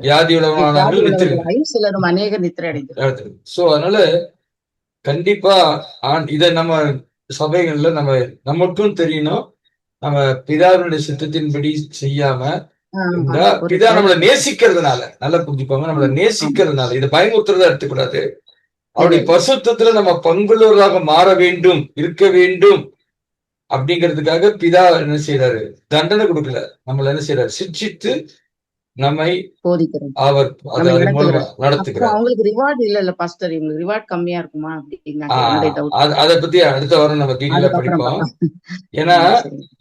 வியாதி உள்ளவனாலும் சிலரும் அநேக நித்திரை அடைந்து. சோ அதனால கண்டிப்பா இத நம்ம சபைகள்ல நமக்கும் தெரியணும். நம்ம பிதாவினுடைய சித்தத்தின்படி செய்யாம பிதா நம்மளை நேசிக்கிறதுனால, நல்லா புரிஞ்சுப்பாங்க, நம்மளை நேசிக்கிறதுனால இதை பயமுறுத்துறதா எடுத்துக்கூடாது. அவருடைய பரிசுத்தத்துல நம்ம பங்குள்ளவர்களாக மாற வேண்டும், இருக்க வேண்டும் அப்படிங்கிறதுக்காக பிதா என்ன செய்யறாரு? தண்டனை கொடுக்கல, நம்மள என்ன செய்யறாரு? சிக்ஷித்து நம்மை அவர் நடத்துகிறார். அவங்களுக்கு ரிவார்ட் இல்ல பாஸ்டர், இவங்களுக்கு ரிவார்ட் கம்மியா இருக்குமா அப்படின்னா அத பத்தி அடுத்த வாரம் நம்ம டீட்டெயிலா படிப்போம். ஏன்னா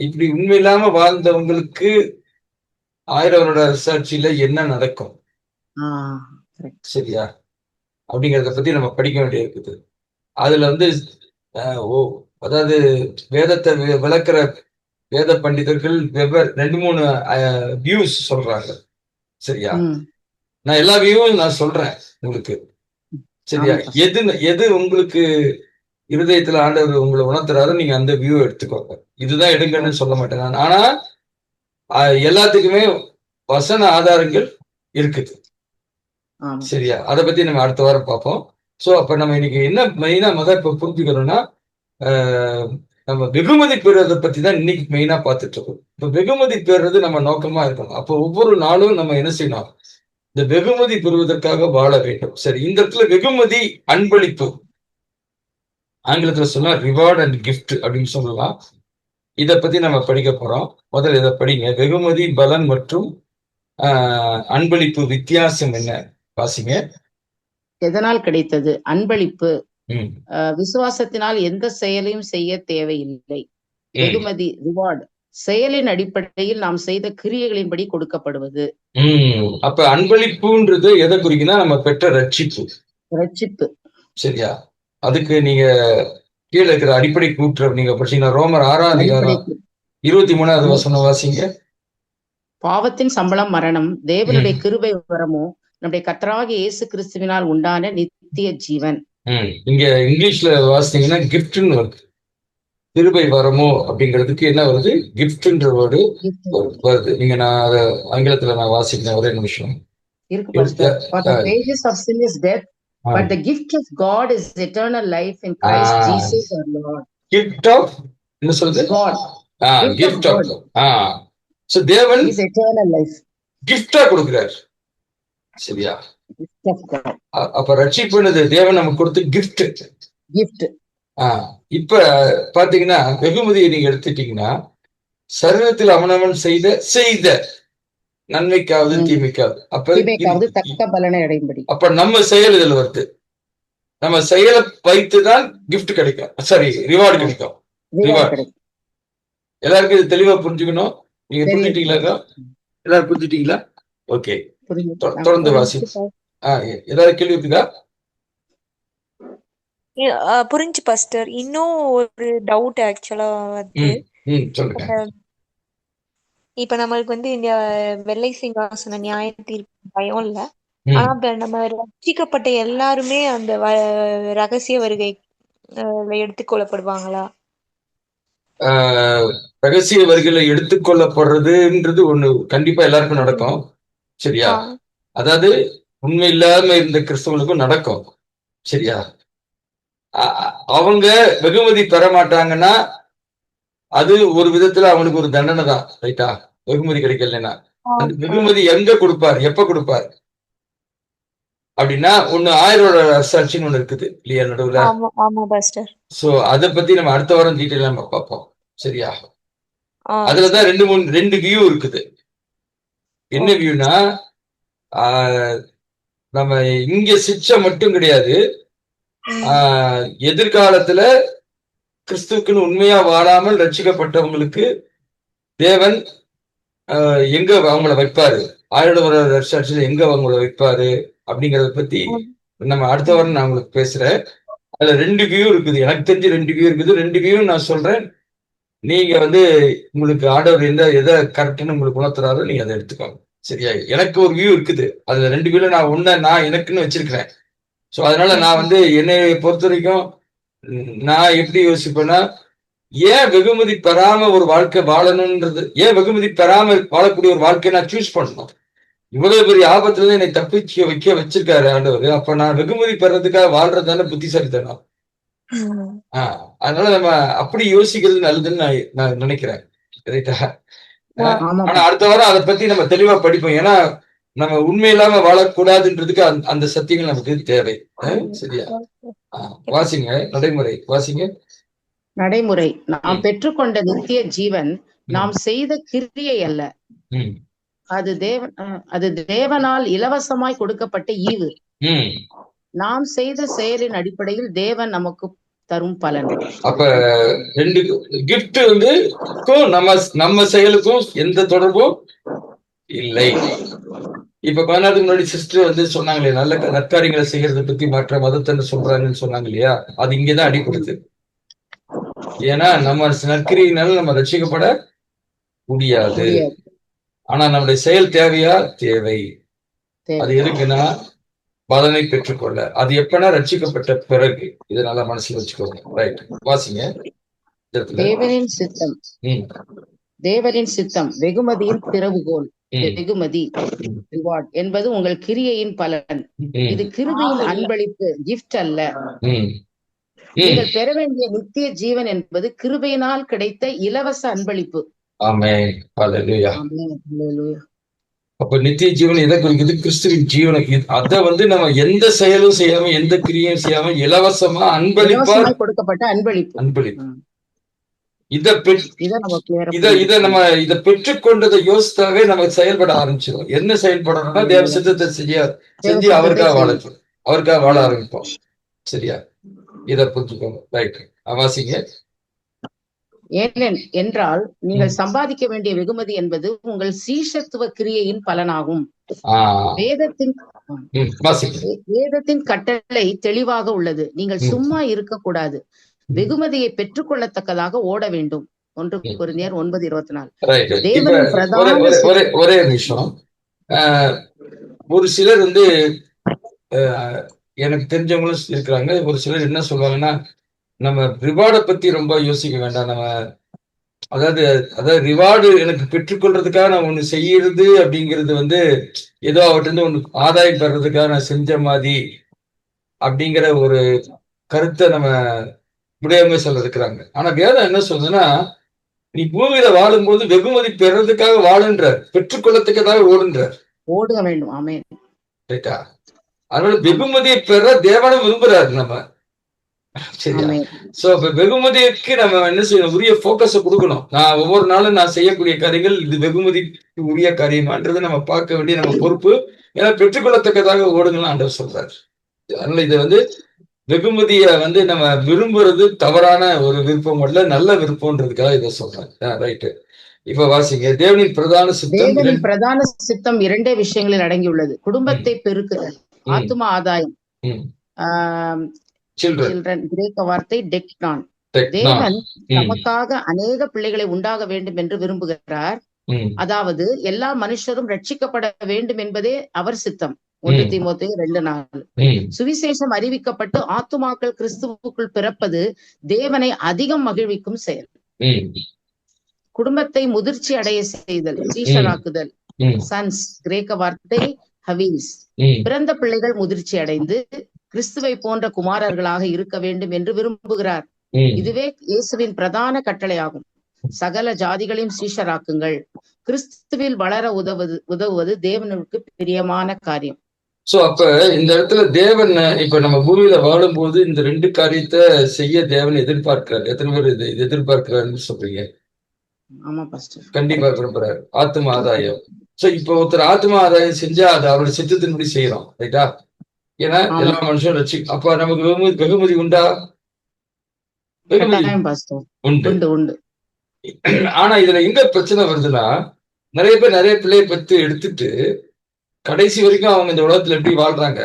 இப்படி உண்மை இல்லாம வாழ்ந்தவங்களுக்கு 1000 வருட ரிசர்ச்சில என்ன நடக்கும், சரியா? அப்படிங்கறத பத்தி நம்ம படிக்க வேண்டிய இருக்குது. அதுல வந்து அதாவது வேதத்தை விளக்குற வேத பண்டிதர்கள் வெவ்வேறு 2-3 வியூஸ் சொல்றாங்க, சரியா? நான் எல்லா வியூவும் நான் சொல்றேன் உங்களுக்கு, சரியா? எது உங்களுக்கு இருதயத்துல ஆண்டவர் உங்களை உணர்த்துறாரு, நீங்க அந்த வியூ எடுத்துக்கோங்க. இதுதான் எடுங்கன்னு சொல்ல மாட்டேன் நான். ஆனா எல்லாத்துக்குமே வசன ஆதாரங்கள் இருக்குது. ஆமா. சரியா? அதை பத்தி நம்ம அடுத்த வாரம் பார்ப்போம். சோ அப்ப நம்ம இன்னைக்கு என்ன மெயினா இப்ப புரிஞ்சுக்கணும்னா, நம்ம வெகுமதி பெறுறதை பத்தி தான் இன்னைக்கு மெயினா பார்த்துட்டு இருக்கோம். இப்ப வெகுமதி பெறுறது நம்ம நோக்கமா இருக்கணும். அப்போ ஒவ்வொரு நாளும் நம்ம என்ன செய்யணும்? இந்த வெகுமதி பெறுவதற்காக வாழ வேண்டும். சரி, இந்த இடத்துல வெகுமதி, அன்பளிப்பு, ஆங்கிலத்துல சொன்னா ரிவார்ட் அண்ட் கிஃப்ட் அப்படின்னு சொல்லலாம். இதை பத்தி நம்ம படிக்க போறோம். முதல்ல இதை படிங்க. வெகுமதி, பலன் மற்றும் அன்பளிப்பு வித்தியாசம் என்ன? வாசிங்க. எதனால் கிடைத்தது? அன்பளிப்பு விசுவாசத்தினால் எந்த செயலையும் செய்ய தேவையில்லை. வெகுமதி, ரிவார்டு, செயலின் அடிப்படையில் நாம் செய்த கிரியைகளின்படி கொடுக்கப்படுவது. அப்ப அன்பளிப்புன்றது எதை குறிக்குன்னா நம்ம பெற்ற ரட்சிப்பு. சரியா? அதுக்கு நீங்க கீழே இருக்கிற அடிப்படை கூற்று நீங்க படிச்சீங்கன்னா ரோமர் 6ஆம் அதிகாரம் 23வது வசனம் வாசிங்க. பாவத்தின் சம்பளம் மரணம், தேவனுடைய கிருபை வரமோ நம்முடைய கர்த்தராகிய இயேசு கிறிஸ்துவினால் உண்டான நித்திய ஜீவன். இங்க இங்கிலீஷ்ல வாசித்தீங்கன்னா கிஃப்ட்னு வருது. கிருபை வரமோ அப்படிங்கிறதுக்கு என்ன வருது? கிஃப்ட்ன்ற வேர்டு வருது. நீங்க நான் அதை ஆங்கிலத்துல நான் வாசிக்கிறேன். ஒரே நிமிஷம் இருக்கு. For the wages of sin is death, but the gift of God is eternal life in Christ Jesus our Lord. Gift of என்ன சொல்றது? God. Gift of God. So தேவன் is eternal life. கிஃப்டா கொடுக்கிறார். சரியா? அப்ப ரட்சிப்புனது தேவன் நமக்கு கொடுத்த கிஃப்ட். இப்ப பாத்தீங்கன்னா வெகுமதியை நீங்க எடுத்துட்டீங்கன்னா சரீரத்தில் அவனவன் செய்த நன்மைக்காவது தீமைக்காவது தக்க பலனை அடையும்படி. அப்ப நம்ம செயல் இதுல வருது. நம்ம செயலை வைத்துதான் கிஃப்ட் கிடைக்கும். சாரி, ரிவார்டு கிடைக்கும். ரிவார்டு எல்லாருக்கும் இது தெளிவா புரிஞ்சுக்கணும். நீங்க புரிஞ்சுட்டீங்களா? எல்லாரும் புரிஞ்சுட்டீங்களா? ஓகே, தொடர்ந்து வாசி. ஏதாவது கேள்வி இருக்குதா? புரிஞ்சு பாஸ்டர். இன்னும் ஒரு டவுட் ஆக்சுவலா வந்து இப்ப நம்மளுக்கு வந்து இந்த வெள்ளை சிங்காசன நியாய தீர்ப்பு பயம் இல்ல. ஆனா நம்ம ரட்சிக்கப்பட்ட எல்லாருமே அந்த ரகசிய வருகை எடுத்துக்கொள்ளப்படுவாங்களா? ரகசிய வருகையில எடுத்துக்கொள்ளப்படுறதுன்றது ஒண்ணு கண்டிப்பா எல்லாருக்கும் நடக்கும். சரியா? அதாவது உண்மை இல்லாம இருந்த கிறிஸ்தவங்களுக்கும் நடக்கும். சரியா? அவங்க வெகுமதி பெற மாட்டாங்கன்னா அது ஒரு விதத்துல அவனுக்கு ஒரு தண்டனை தான். ரைட்டா? வெகுமதி கிடைக்கலன்னா அந்த வெகுமதி எங்க கொடுப்பார், எப்ப கொடுப்பார் அப்படின்னா ஒண்ணு 1000 அரசாட்சின்னு ஒண்ணு இருக்குது இல்லையா நடுவுல? சோ அதை பத்தி நம்ம அடுத்த வாரம் டீட்டெயில் நம்ம பார்ப்போம். சரியா? அதுலதான் ரெண்டு வியூ இருக்குது. என்ன வியூனா, நம்ம இங்க சிக்ஷை மட்டும் கிடையாது, எதிர்காலத்துல கிறிஸ்துவுக்குன்னு உண்மையா வாழாமல் ரட்சிக்கப்பட்டவங்களுக்கு தேவன் எங்க அவங்கள வைப்பாரு, 1000 வருஷத்துல எங்க அவங்கள வைப்பாரு அப்படிங்கறத பத்தி நம்ம அடுத்த வாரம் நான் உங்களுக்கு பேசுறேன். அதுல 2 வியூ இருக்குது. எனக்கு தெரிஞ்சு 2 வியூ இருக்குது. 2 வியூ நான் சொல்றேன். நீங்க வந்து உங்களுக்கு ஆண்டவர் எதை கரெக்ட்னு உங்களுக்கு உணர்த்துறாரோ நீங்க அதை எடுத்துக்கோங்க. சரியா? எனக்கு ஒரு வியூ இருக்குது. அதுல 2 வியூல நான் எனக்குன்னு வச்சிருக்கிறேன். சோ அதனால நான் வந்து என்னை பொறுத்த வரைக்கும் நான் எப்படி யோசிப்பேன்னா, ஏன் வெகுமதி பெறாம ஒரு வாழ்க்கை வாழணும்ன்றது, ஏன் வெகுமதி பெறாம வாழக்கூடிய ஒரு வாழ்க்கையை நான் சூஸ் பண்ணணும்? இவ்வளவு பெரிய ஆபத்துல இருந்து என்னை தப்பிச்சு வச்சிருக்காரு ஆண்டவர். அப்ப நான் வெகுமதி பெறதுக்காக வாழ்றதுதானே புத்திசாலித்தனம். அதனால நம்ம அப்படி யோசிக்கிறது நல்லதுன்னு நான் நினைக்கிறேன். ரைட்டா? ஆனா அடுத்த வாரம் அதை பத்தி நம்ம தெளிவா படிப்போம். ஏன்னா நம்ம உண்மை இல்லாம வாழக்கூடாதுன்றதுக்கு அந்த சத்தியங்கள் நமக்கு தேவை. சரியா? வாசிங்க. நடைமுறை வாசிங்க. நடைமுறை. நாம் பெற்றுக்கொண்ட நித்திய ஜீவன் நாம் செய்த கிரியை அல்ல, அது தேவனால் இலவசமாய் கொடுக்கப்பட்ட ஈவு. நாம் செய்த செயலின் அடிப்படையில் தேவன் நமக்கு தரும் பலன். அப்ப 2 கிஃப்ட் வந்து நம்ம செயலுக்கும் எந்த தொடர்பும் இல்லை. இப்ப கொஞ்ச நேரத்துக்கு முன்னாடி சிஸ்டர் வந்து சொன்னாங்களே, நல்ல நற்காரியங்களை செய்யறதை பத்தி மற்ற மதத்தை சொல்றாங்கன்னு சொன்னாங்க இல்லையா? அது இங்கதான் அடிப்படுது. ஏன்னா நம்ம நற்கிரியினால நம்ம ரட்சிக்கப்பட முடியாது. ஆனா நம்முடைய செயல் தேவையா? தேவை. அது எதுக்குன்னா பலனை பெற்றுக்கொள்ள. அது எப்பனா ரட்சிக்கப்பட்ட பிறகு. இதனால மனசுல வச்சுக்கோங்க. ரைட், வாசிங்க. தேவனின் சித்தம் வெகுமதியின் திறவுகோல். வெகுமதி ரிவார்ட் என்பது உங்கள் கிரியையின் பலன். இது கிருபையின் அன்பளிப்பு, கிஃப்ட் அல்ல. நீங்கள் பெற வேண்டிய நித்திய ஜீவன் என்பது கிருபையினால் கிடைத்த இலவச அன்பளிப்பு. ஆமென். ஹல்லேலூயா. ஆமென். ஹல்லேலூயா. அப்ப நித்திய ஜீவன் எதை குறிக்குது? கிறிஸ்துவின் ஜீவனுக்கு. அத நம்ம எந்த செயலும் செய்யாம, எந்த கிரியையும் செய்யாம இலவசமா அன்பளிப்பா இலவசமாய் கொடுக்கப்பட்ட அன்பளிப்பு. அன்பளிப்பு. இத நம்ம இத பெற்றுக்கொண்டதை யோசித்தாவே நம்ம செயல்பட ஆரம்பிச்சிடும். என்ன செயல்படணும்னா தேவ சித்தத்தை செஞ்சு அவருக்காக வாழ ஆரம்பிப்போம். சரியா? இத புரிஞ்சுக்கோங்க. ரைட், வாசிங்க. என்றால் நீங்கள் சம்பாதிக்க வேண்டிய வெகுமதி என்பது உங்கள் சீஷத்துவ கிரியையின் பலனாகும். வேதத்தின் கட்டளை தெளிவாக உள்ளது. நீங்கள் சும்மா இருக்கக்கூடாது, வெகுமதியை பெற்றுக்கொள்ளத்தக்கதாக ஓட வேண்டும். 1 கொரிந்தியர் 9:24. தேவனின் பிரதான ஒரே நிமிஷம். ஒரு சிலர் எனக்கு தெரிஞ்சவங்களும் இருக்கிறாங்க. ஒரு சிலர் என்ன சொல்லுவாங்கன்னா, நம்ம ரிவார்டை பத்தி ரொம்ப யோசிக்க வேண்டாம். நம்ம அதாவது ரிவார்டு எனக்கு பெற்றுக்கொள்றதுக்காக நான் ஒண்ணு செய்யறது அப்படிங்கிறது ஏதோ அவர்கிட்ட ஒண்ணு ஆதாயம் பெறதுக்காக நான் செஞ்ச மாதிரி அப்படிங்கிற ஒரு கருத்தை நம்ம முடியாம சொல்ல இருக்கிறாங்க. ஆனா வேதம் என்ன சொல்றதுன்னா, நீ பூமியில வாழும்போது வெகுமதி பெறதுக்காக வாழுன்ற, பெற்றுக்கொள்ளத்துக்காக ஓடுக வேண்டும். ஆமென். ரைட்டா? அதனால வெகுமதியை பெற தேவனை விரும்புறாரு நம்ம. சரியா? சோ வெகுமதிக்கு நம்ம என்ன செய்யணும்? உரிய போக்கஸ கொடுக்கணும். நான் ஒவ்வொரு நாளும் நான் செய்யக்கூடிய காரியங்கள் இது வெகுமதிக்கு உரிய காரியமான்றதை நம்ம பார்க்க வேண்டிய நம்ம பொறுப்பு. ஏன்னா பெற்றுக்கொள்ளத்தக்கதாக ஓடுங்கன்னு ஆண்டவர் சொல்றாரு. அதனால இதை வெகுமதிய நம்ம விரும்புறது தவறான ஒரு விருப்பம் அல்ல, நல்ல விருப்பம்ன்றதுக்காக இதை சொல்றேன். ரைட்டு. இப்ப வாசிங்க. தேவனின் பிரதான சித்தம் 2 விஷயங்களில் அடங்கியுள்ளது. குடும்பத்தை பெருக்குதல், ஆத்தும ஆதாயம். சில்ட்ரன் கிரேக்க வார்த்தை டெக்னான். தேவன் நமக்காக அநேக பிள்ளைகளை உண்டாக வேண்டும் என்று விரும்புகிறார். அதாவது எல்லா மனுஷரும் ரட்சிக்கப்பட வேண்டும் என்பதே அவர் சித்தம். 1 தீமோத்தேயு 2:4. சுவிசேஷம் அறிவிக்கப்பட்டு ஆத்துமாக்கள் கிறிஸ்துவுக்குள் பிறப்பது தேவனை அதிகம் மகிழ்விக்கும் செயல். குடும்பத்தை முதிர்ச்சி அடைய செய்தல், சீஷராக்குதல். சன்ஸ் கிரேக்க வார்த்தை ஹவீஸ். பிறந்த பிள்ளைகள் முதிர்ச்சி அடைந்து கிறிஸ்துவை போன்ற குமாரர்களாக இருக்க வேண்டும் என்று விரும்புகிறார். இதுவே இயேசுவின் பிரதான கட்டளையாகும். சகல ஜாதிகளையும் சீஷராக்குங்கள். கிறிஸ்துவில் வளர உதவுவது தேவனுக்கு பிரியமான காரியம். சோ அப்ப இந்த இடத்துல தேவன் இப்ப நம்ம பூமியில வாழும்போது இந்த 2 காரியத்தை செய்ய தேவன் எதிர்பார்க்கிறார். எத்தனை பேர் இது எதிர்பார்க்கிறாருன்னு சொல்றீங்க? ஆமா பாஸ்டர். கண்டிப்பா விரும்புறாரு. ஆத்ம ஆதாயம். சோ இப்ப ஒருத்தர் ஆத்ம ஆதாயம் செஞ்சா அது அவருடைய சித்தத்தின்படி செய்யறோம். ரைட்டா? ஏன்னா எல்லா மனுஷனும் அப்ப நமக்கு வெகுமதி உண்டா? உண்டு. ஆனா இதுல எங்க பிரச்சனை வருதுன்னா, நிறைய பேர் நிறைய பிள்ளையை பத்தி எடுத்துட்டு கடைசி வரைக்கும் அவங்க இந்த உலகத்துல எப்படி வாழ்றாங்க?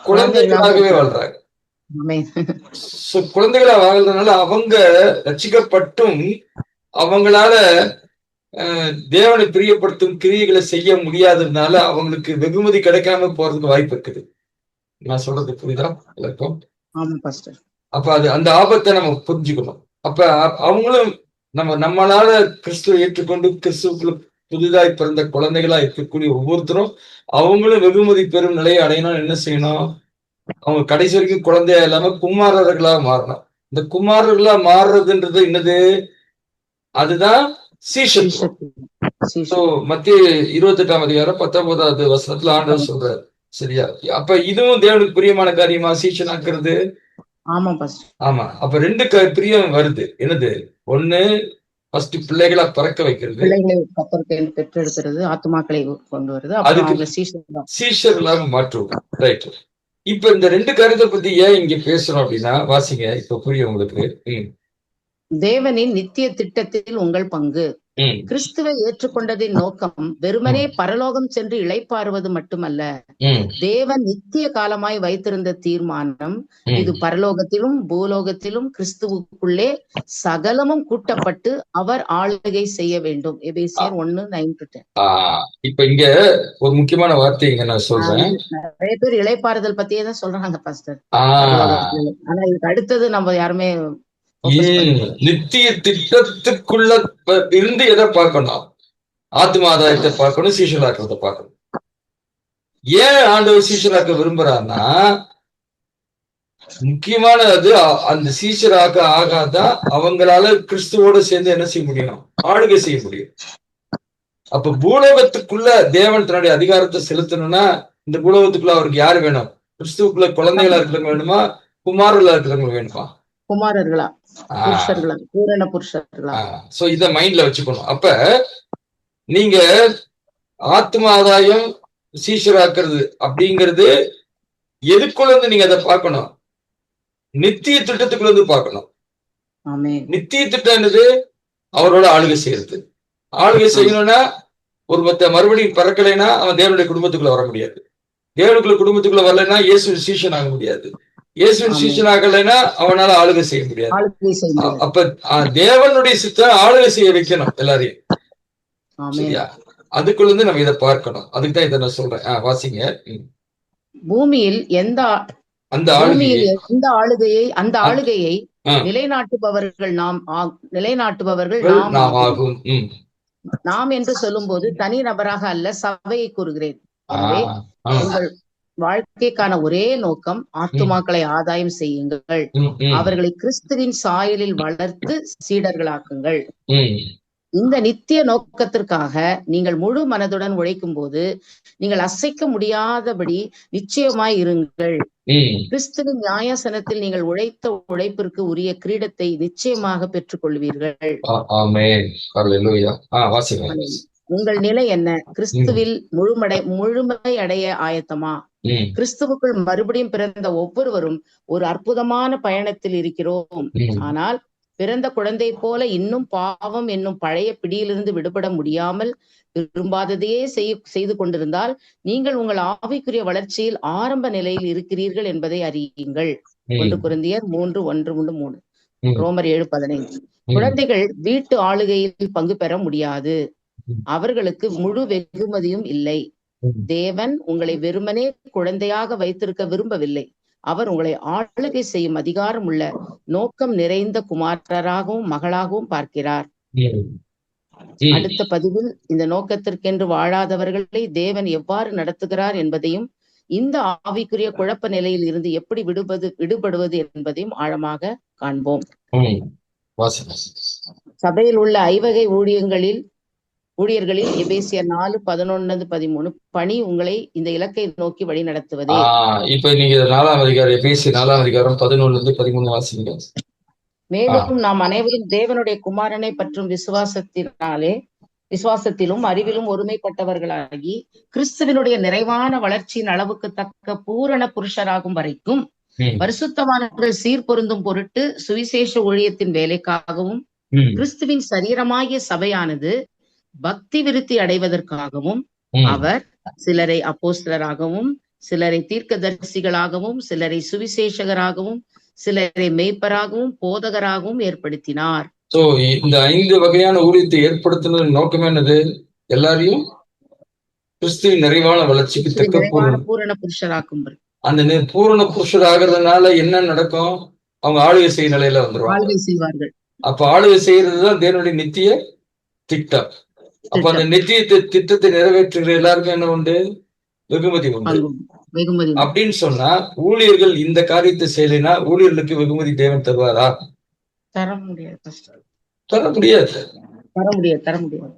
குழந்தைகளாகவே வாழ்றாங்க. குழந்தைகளா வாழ்றதுனால அவங்க ரட்சிக்கப்பட்டும் அவங்களால தேவனை பிரியப்படுத்தும் கிரியைகளை செய்ய முடியாததுனால அவங்களுக்கு வெகுமதி கிடைக்காம போறதுக்கு வாய்ப்பு இருக்குது. நான் சொல்றது புரியுதா எல்லாருக்கும்? அப்ப அந்த ஆபத்தை நம்ம புரிஞ்சுக்கணும். அப்ப அவங்களும் நம்மளால கிறிஸ்துவை ஏற்றுக்கொண்டு கிறிஸ்துவுக்குள்ள புதிதாய் பிறந்த குழந்தைகளா இருக்கக்கூடிய ஒவ்வொருத்தரும் அவங்களும் வெகுமதி பெறும் நிலையை அடையணும். என்ன செய்யணும்? அவங்க கடைசி வரைக்கும் குழந்தையா இல்லாம குமாரர்களா மாறணும். இந்த குமாரர்களா மாறுறதுன்றது என்னது? அதுதான் சீஷத்துவம். மத்திய 28:19 ஆண்டவர் சொல்றாரு. சரியா? அப்ப இதுவும் தேவனுக்கு பிரியமான காரியமா சீஷனாக்குறது? ஆமா. அப்ப 2 பிரியம் வருது. என்னது? ஒண்ணு ஃபர்ஸ்ட் பிள்ளைகளா பிறக்க வைக்கிறது, பெற்றெடுக்கிறது, ஆத்துமாக்களை கொண்டு வருது, அதுக்கு சீஷர்களாக மாற்றுவோம். ரைட். இப்ப இந்த 2 காரியத்தை பத்தி ஏன் இங்க பேசுறோம் அப்படின்னா, வாசிங்க, இப்ப புரியும் உங்களுக்கு. தேவனின் நித்திய திட்டத்தில் உங்கள் பங்கு. கிறிஸ்துவை ஏற்றுக்கொண்டதின் நோக்கம் வெறுமனே பரலோகம் சென்று இளைப்பாறுவது மட்டுமல்ல, தேவன் நித்திய காலமாய் வைத்திருந்த தீர்மானம். இது பரலோகத்திலும் பூலோகத்திலும் கிறிஸ்துவுக்குள்ளே சகலமும் கூட்டப்பட்டு அவர் ஆளுகை செய்ய வேண்டும். எபேசியர் 1:9-10. இப்ப இங்க ஒரு முக்கியமான வார்த்தை நான் சொல்றேன். நிறைய பேர் இளைப்பாறுதல் பத்தியே தான் சொல்றாங்க பாஸ்டர். ஆனா இதுக்கு அடுத்தது நம்ம யாருமே நித்திய திட்டத்துக்குள்ள இருந்து எதை பார்க்கணும்? ஆத்ம ஆதாயத்தை பார்க்கணும், சீஷராக்கிறத பார்க்கணும். ஏன் ஆண்டவர் சீஷராக்க விரும்புறாருன்னா, முக்கியமானது அந்த சீஷராக ஆகாதான் அவங்களால கிறிஸ்துவோட சேர்ந்து என்ன செய்ய முடியும்? ஆளுகை செய்ய முடியும். அப்ப பூலோகத்துக்குள்ள தேவன் தன்னுடைய அதிகாரத்தை செலுத்தணும்னா இந்த பூலோகத்துக்குள்ள அவருக்கு யாரு வேணும்? கிறிஸ்துவுக்குள்ள குழந்தைகளா இருக்கிறவங்க வேணுமா, குமாரர்களா இருக்கிறவங்க வேணுமா? குமாரர்களா, புருஷர்களா, பூரண புருஷர்களா. சோ இத மைண்ட்ல வச்சுக்கணும். அப்ப நீங்க ஆத்ம ஆதாயம் சீஷராக்குறது அப்படிங்கிறது எதுக்குள்ள இருந்து நீங்க அதை பார்க்கணும்? நித்திய திட்டத்துக்குள்ள இருந்து பார்க்கணும். நித்திய திட்டம் என்னது? அவரோட ஆளுகை செய்யறது. ஆளுகை செய்யணும்னா ஒரு மறுபடியும் பிறக்கலைன்னா அவன் தேவனுடைய குடும்பத்துக்குள்ள வர முடியாது. தேவனுக்குள்ள குடும்பத்துக்குள்ள வரலைன்னா இயேசுவின் சீஷன் ஆக முடியாது. இயேசுவின் சீஷன் ஆகலைன்னா அவனால ஆளுகை செய்ய முடியாது. அப்ப தேவனுடைய சித்தம் ஆளுகை செய்ய வைக்கணும் எல்லாரையும். சரியா? அதுக்குள்ள இருந்து நம்ம இதை பார்க்கணும். அதுக்கு தான் இதை நான் சொல்றேன். வாசிங்க. பூமியில் எந்த ஆளுகையை நிலைநாட்டுபவர்கள் நாம் ஆகும். நாம் என்று சொல்லும் போது தனி நபராக அல்ல, சபையை கூறுகிறேன். எனவே உங்கள் வாழ்க்கைக்கான ஒரே நோக்கம் ஆத்துமாக்களை ஆதாயம் செய்யுங்கள், அவர்களை கிறிஸ்துவின் சாயலில் வளர்த்து சீடர்களாக்குங்கள். இந்த நித்திய நோக்கத்திற்காக நீங்கள் முழு மனதுடன் உழைக்கும் போது நீங்கள் அசைக்க முடியாதபடி நிச்சயமாய் இருங்கள். கிறிஸ்துவின் நியாயாசனத்தில் நீங்கள் உழைத்த உழைப்பிற்கு உரிய கிரீடத்தை நிச்சயமாக பெற்றுக் கொள்வீர்கள். உங்கள் நிலை என்ன? கிறிஸ்துவில் முழுமை அடைய ஆயத்தமா? கிறிஸ்துவுக்குள் மறுபடியும் பிறந்த ஒவ்வொருவரும் ஒரு அற்புதமான பயணத்தில் இருக்கிறோம். ஆனால் பிறந்த குழந்தை போல இன்னும் பாவம் என்னும் பழைய பிடியிலிருந்து விடுபட முடியாமல் விரும்பாததையே செய்து கொண்டிருந்தால் நீங்கள் உங்கள் ஆவிக்குரிய வளர்ச்சியில் ஆரம்ப நிலையில் இருக்கிறீர்கள் என்பதை அறியுங்கள். 1 கொரிந்தியர் 3:1-3, ரோமர் 7:15. குழந்தைகள் வீட்டு ஆளுகையில் பங்கு பெற முடியாது. அவர்களுக்கு முழு வெகுமதியும் இல்லை. தேவன் உங்களை வெறுமனே குழந்தையாக வைத்திருக்க விரும்பவில்லை. அவர் உங்களை ஆளுகை செய்யும் அதிகாரம் உள்ள நோக்கம் நிறைந்த குமாரராகவும் மகளாகவும் பார்க்கிறார். அடுத்த பதிவில் இந்த நோக்கத்திற்கென்று வாழாதவர்களை தேவன் எவ்வாறு நடத்துகிறார் என்பதையும் இந்த ஆவிக்குரிய குழப்ப நிலையில் இருந்து எப்படி விடுபடுவது என்பதையும் ஆழமாக காண்போம். சபையில் உள்ள ஐவகை ஊழியர்களில் எபேசியர் 4:11-13 பணி உங்களை இந்த இலக்கை நோக்கி வழி நடத்துவதே. இப்ப நீங்க 4ஆம் அதிகாரம், எபேசியர் 4ஆம் அதிகாரம் 11-13 வாசிங்க. மேலும் நாம் அனைவரும் தேவனுடைய குமாரனை பற்றும் விசுவாசத்திலும் அறிவிலும் ஒருமைப்பட்டவர்களாகி கிறிஸ்துவனுடைய நிறைவான வளர்ச்சியின் அளவுக்கு தக்க பூரண புருஷராகும் வரைக்கும் பரிசுத்தவான்கள் சீர்பொருந்தும் பொருட்டு சுவிசேஷ ஊழியத்தின் வேலைக்காகவும் கிறிஸ்துவின் சரீரமாகிய சபையானது பக்தி விருத்தி அடைவதற்காகவும் அவர் சிலரை அப்போஸ்தலராகவும், சிலரை தீர்க்கதரிசிகளாகவும், சிலரை சுவிசேஷகராகவும், சிலரை மேய்ப்பராகவும், போதகராகவும் ஏற்படுத்தினார். இந்த 5 வகையான ஊழியத்தை ஏற்படுத்தின நோக்கம் என்னது? எல்லாரையும் கிறிஸ்துவின் நிறைவான வளர்ச்சிக்கு தக்க பூரண புருஷராக்கும். அந்த பூரண புருஷர் ஆகிறதுனால என்ன நடக்கும்? அவங்க ஆளுகை செய்ய நிலையில வந்துருவாங்க. ஆளுகை செய்வார்கள். அப்ப ஆளுகை செய்யறதுதான் தேவனுடைய நித்திய திட்டம். அப்ப அந்த நித்திய திட்டத்தை நிறைவேற்றுகிற எல்லாருக்கும் என்ன உண்டு? வெகுமதி உண்டு. அப்படின்னு சொன்னா ஊழியர்கள் இந்த காரியத்தை செய்யலைன்னா ஊழியர்களுக்கு வெகுமதி தேவன் தருவாரா? தர முடியாது. தர முடியாது.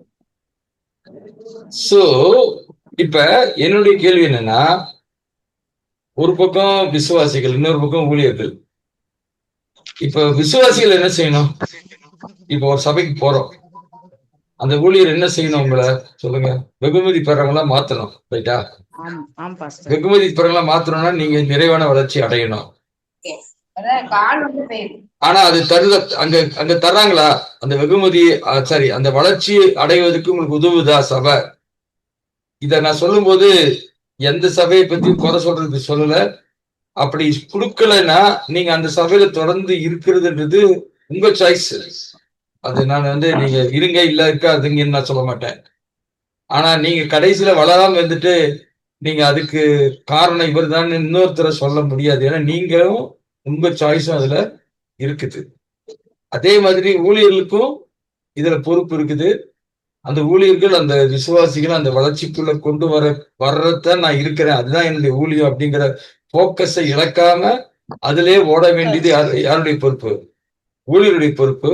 சோ இப்ப என்னுடைய கேள்வி என்னன்னா, ஒரு பக்கம் விசுவாசிகள், இன்னொரு பக்கம் ஊழியர்கள். இப்ப விசுவாசிகள் என்ன செய்யணும்? இப்ப ஒரு சபைக்கு போறோம், அந்த ஊழியர் என்ன செய்யணும்? உங்களை சொல்லுங்க. வெகுமதி பெறவங்களா மாத்தணும். ரைட்டா? வெகுமதி பெறவங்களா மாத்தணும்னா நீங்க நிறைவான வளர்ச்சி அடையணும். ஆனா அது அங்க தர்றாங்களா? அந்த வெகுமதி அந்த வளர்ச்சி அடைவதற்கு உங்களுக்கு உதவுதா சபை? இத நான் சொல்லும் போது எந்த சபையை பத்தி குறை சொல்றது சொல்லல. அப்படி கொடுக்கலன்னா நீங்க அந்த சபையில தொடர்ந்து இருக்கிறதுன்றது உங்க சாய்ஸ். அது நான் நீங்க இருங்க இல்ல இருக்காதுங்கன்னு நான் சொல்ல மாட்டேன். ஆனா நீங்க கடைசியில வளராம இருந்துட்டு நீங்க அதுக்கு காரணம் இவர் தான் இன்னொருத்தரை சொல்ல முடியாது. ஏன்னா நீங்களும் உங்க சாய்ஸும் அதுல இருக்குது. அதே மாதிரி ஊழியர்களுக்கும் இதுல பொறுப்பு இருக்குது. அந்த ஊழியர்கள் அந்த விசுவாசிகள் அந்த வளர்ச்சிக்குள்ள கொண்டு வர்றத நான் இருக்கிறேன், அதுதான் என்னுடைய ஊழியம் அப்படிங்கிற போக்கஸை இழக்காம அதிலே ஓட வேண்டியது யாருடைய பொறுப்பு? ஊழியருடைய பொறுப்பு.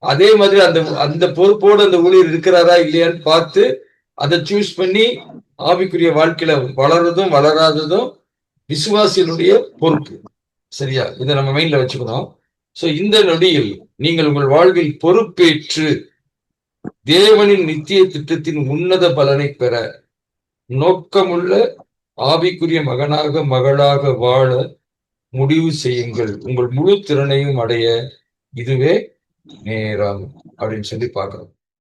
அதே மாதிரி அந்த அந்த பொறுப்போடு அந்த ஊழியர் இருக்கிறாரா இல்லையான்னு பார்த்து அதை சூஸ் பண்ணி ஆவிக்குரிய வாழ்க்கையில வளர்றதும் வளராததும் விசுவாசிகளுடைய பொறுப்பு. சரியா? இதை நம்ம மைண்ட்ல வச்சுக்கணும். சோ இந்த நொடியில் நீங்கள் உங்கள் வாழ்வில் பொறுப்பேற்று தேவனின் நித்திய திட்டத்தின் உன்னத பலனை பெற நோக்கமுள்ள ஆவிக்குரிய மகனாக மகளாக வாழ முடிவு செய்யுங்கள். உங்கள் முழு திறனையும் அடைய இதுவே நேரம் அப்படின்னு சொல்லி பார்க்கிறோம்.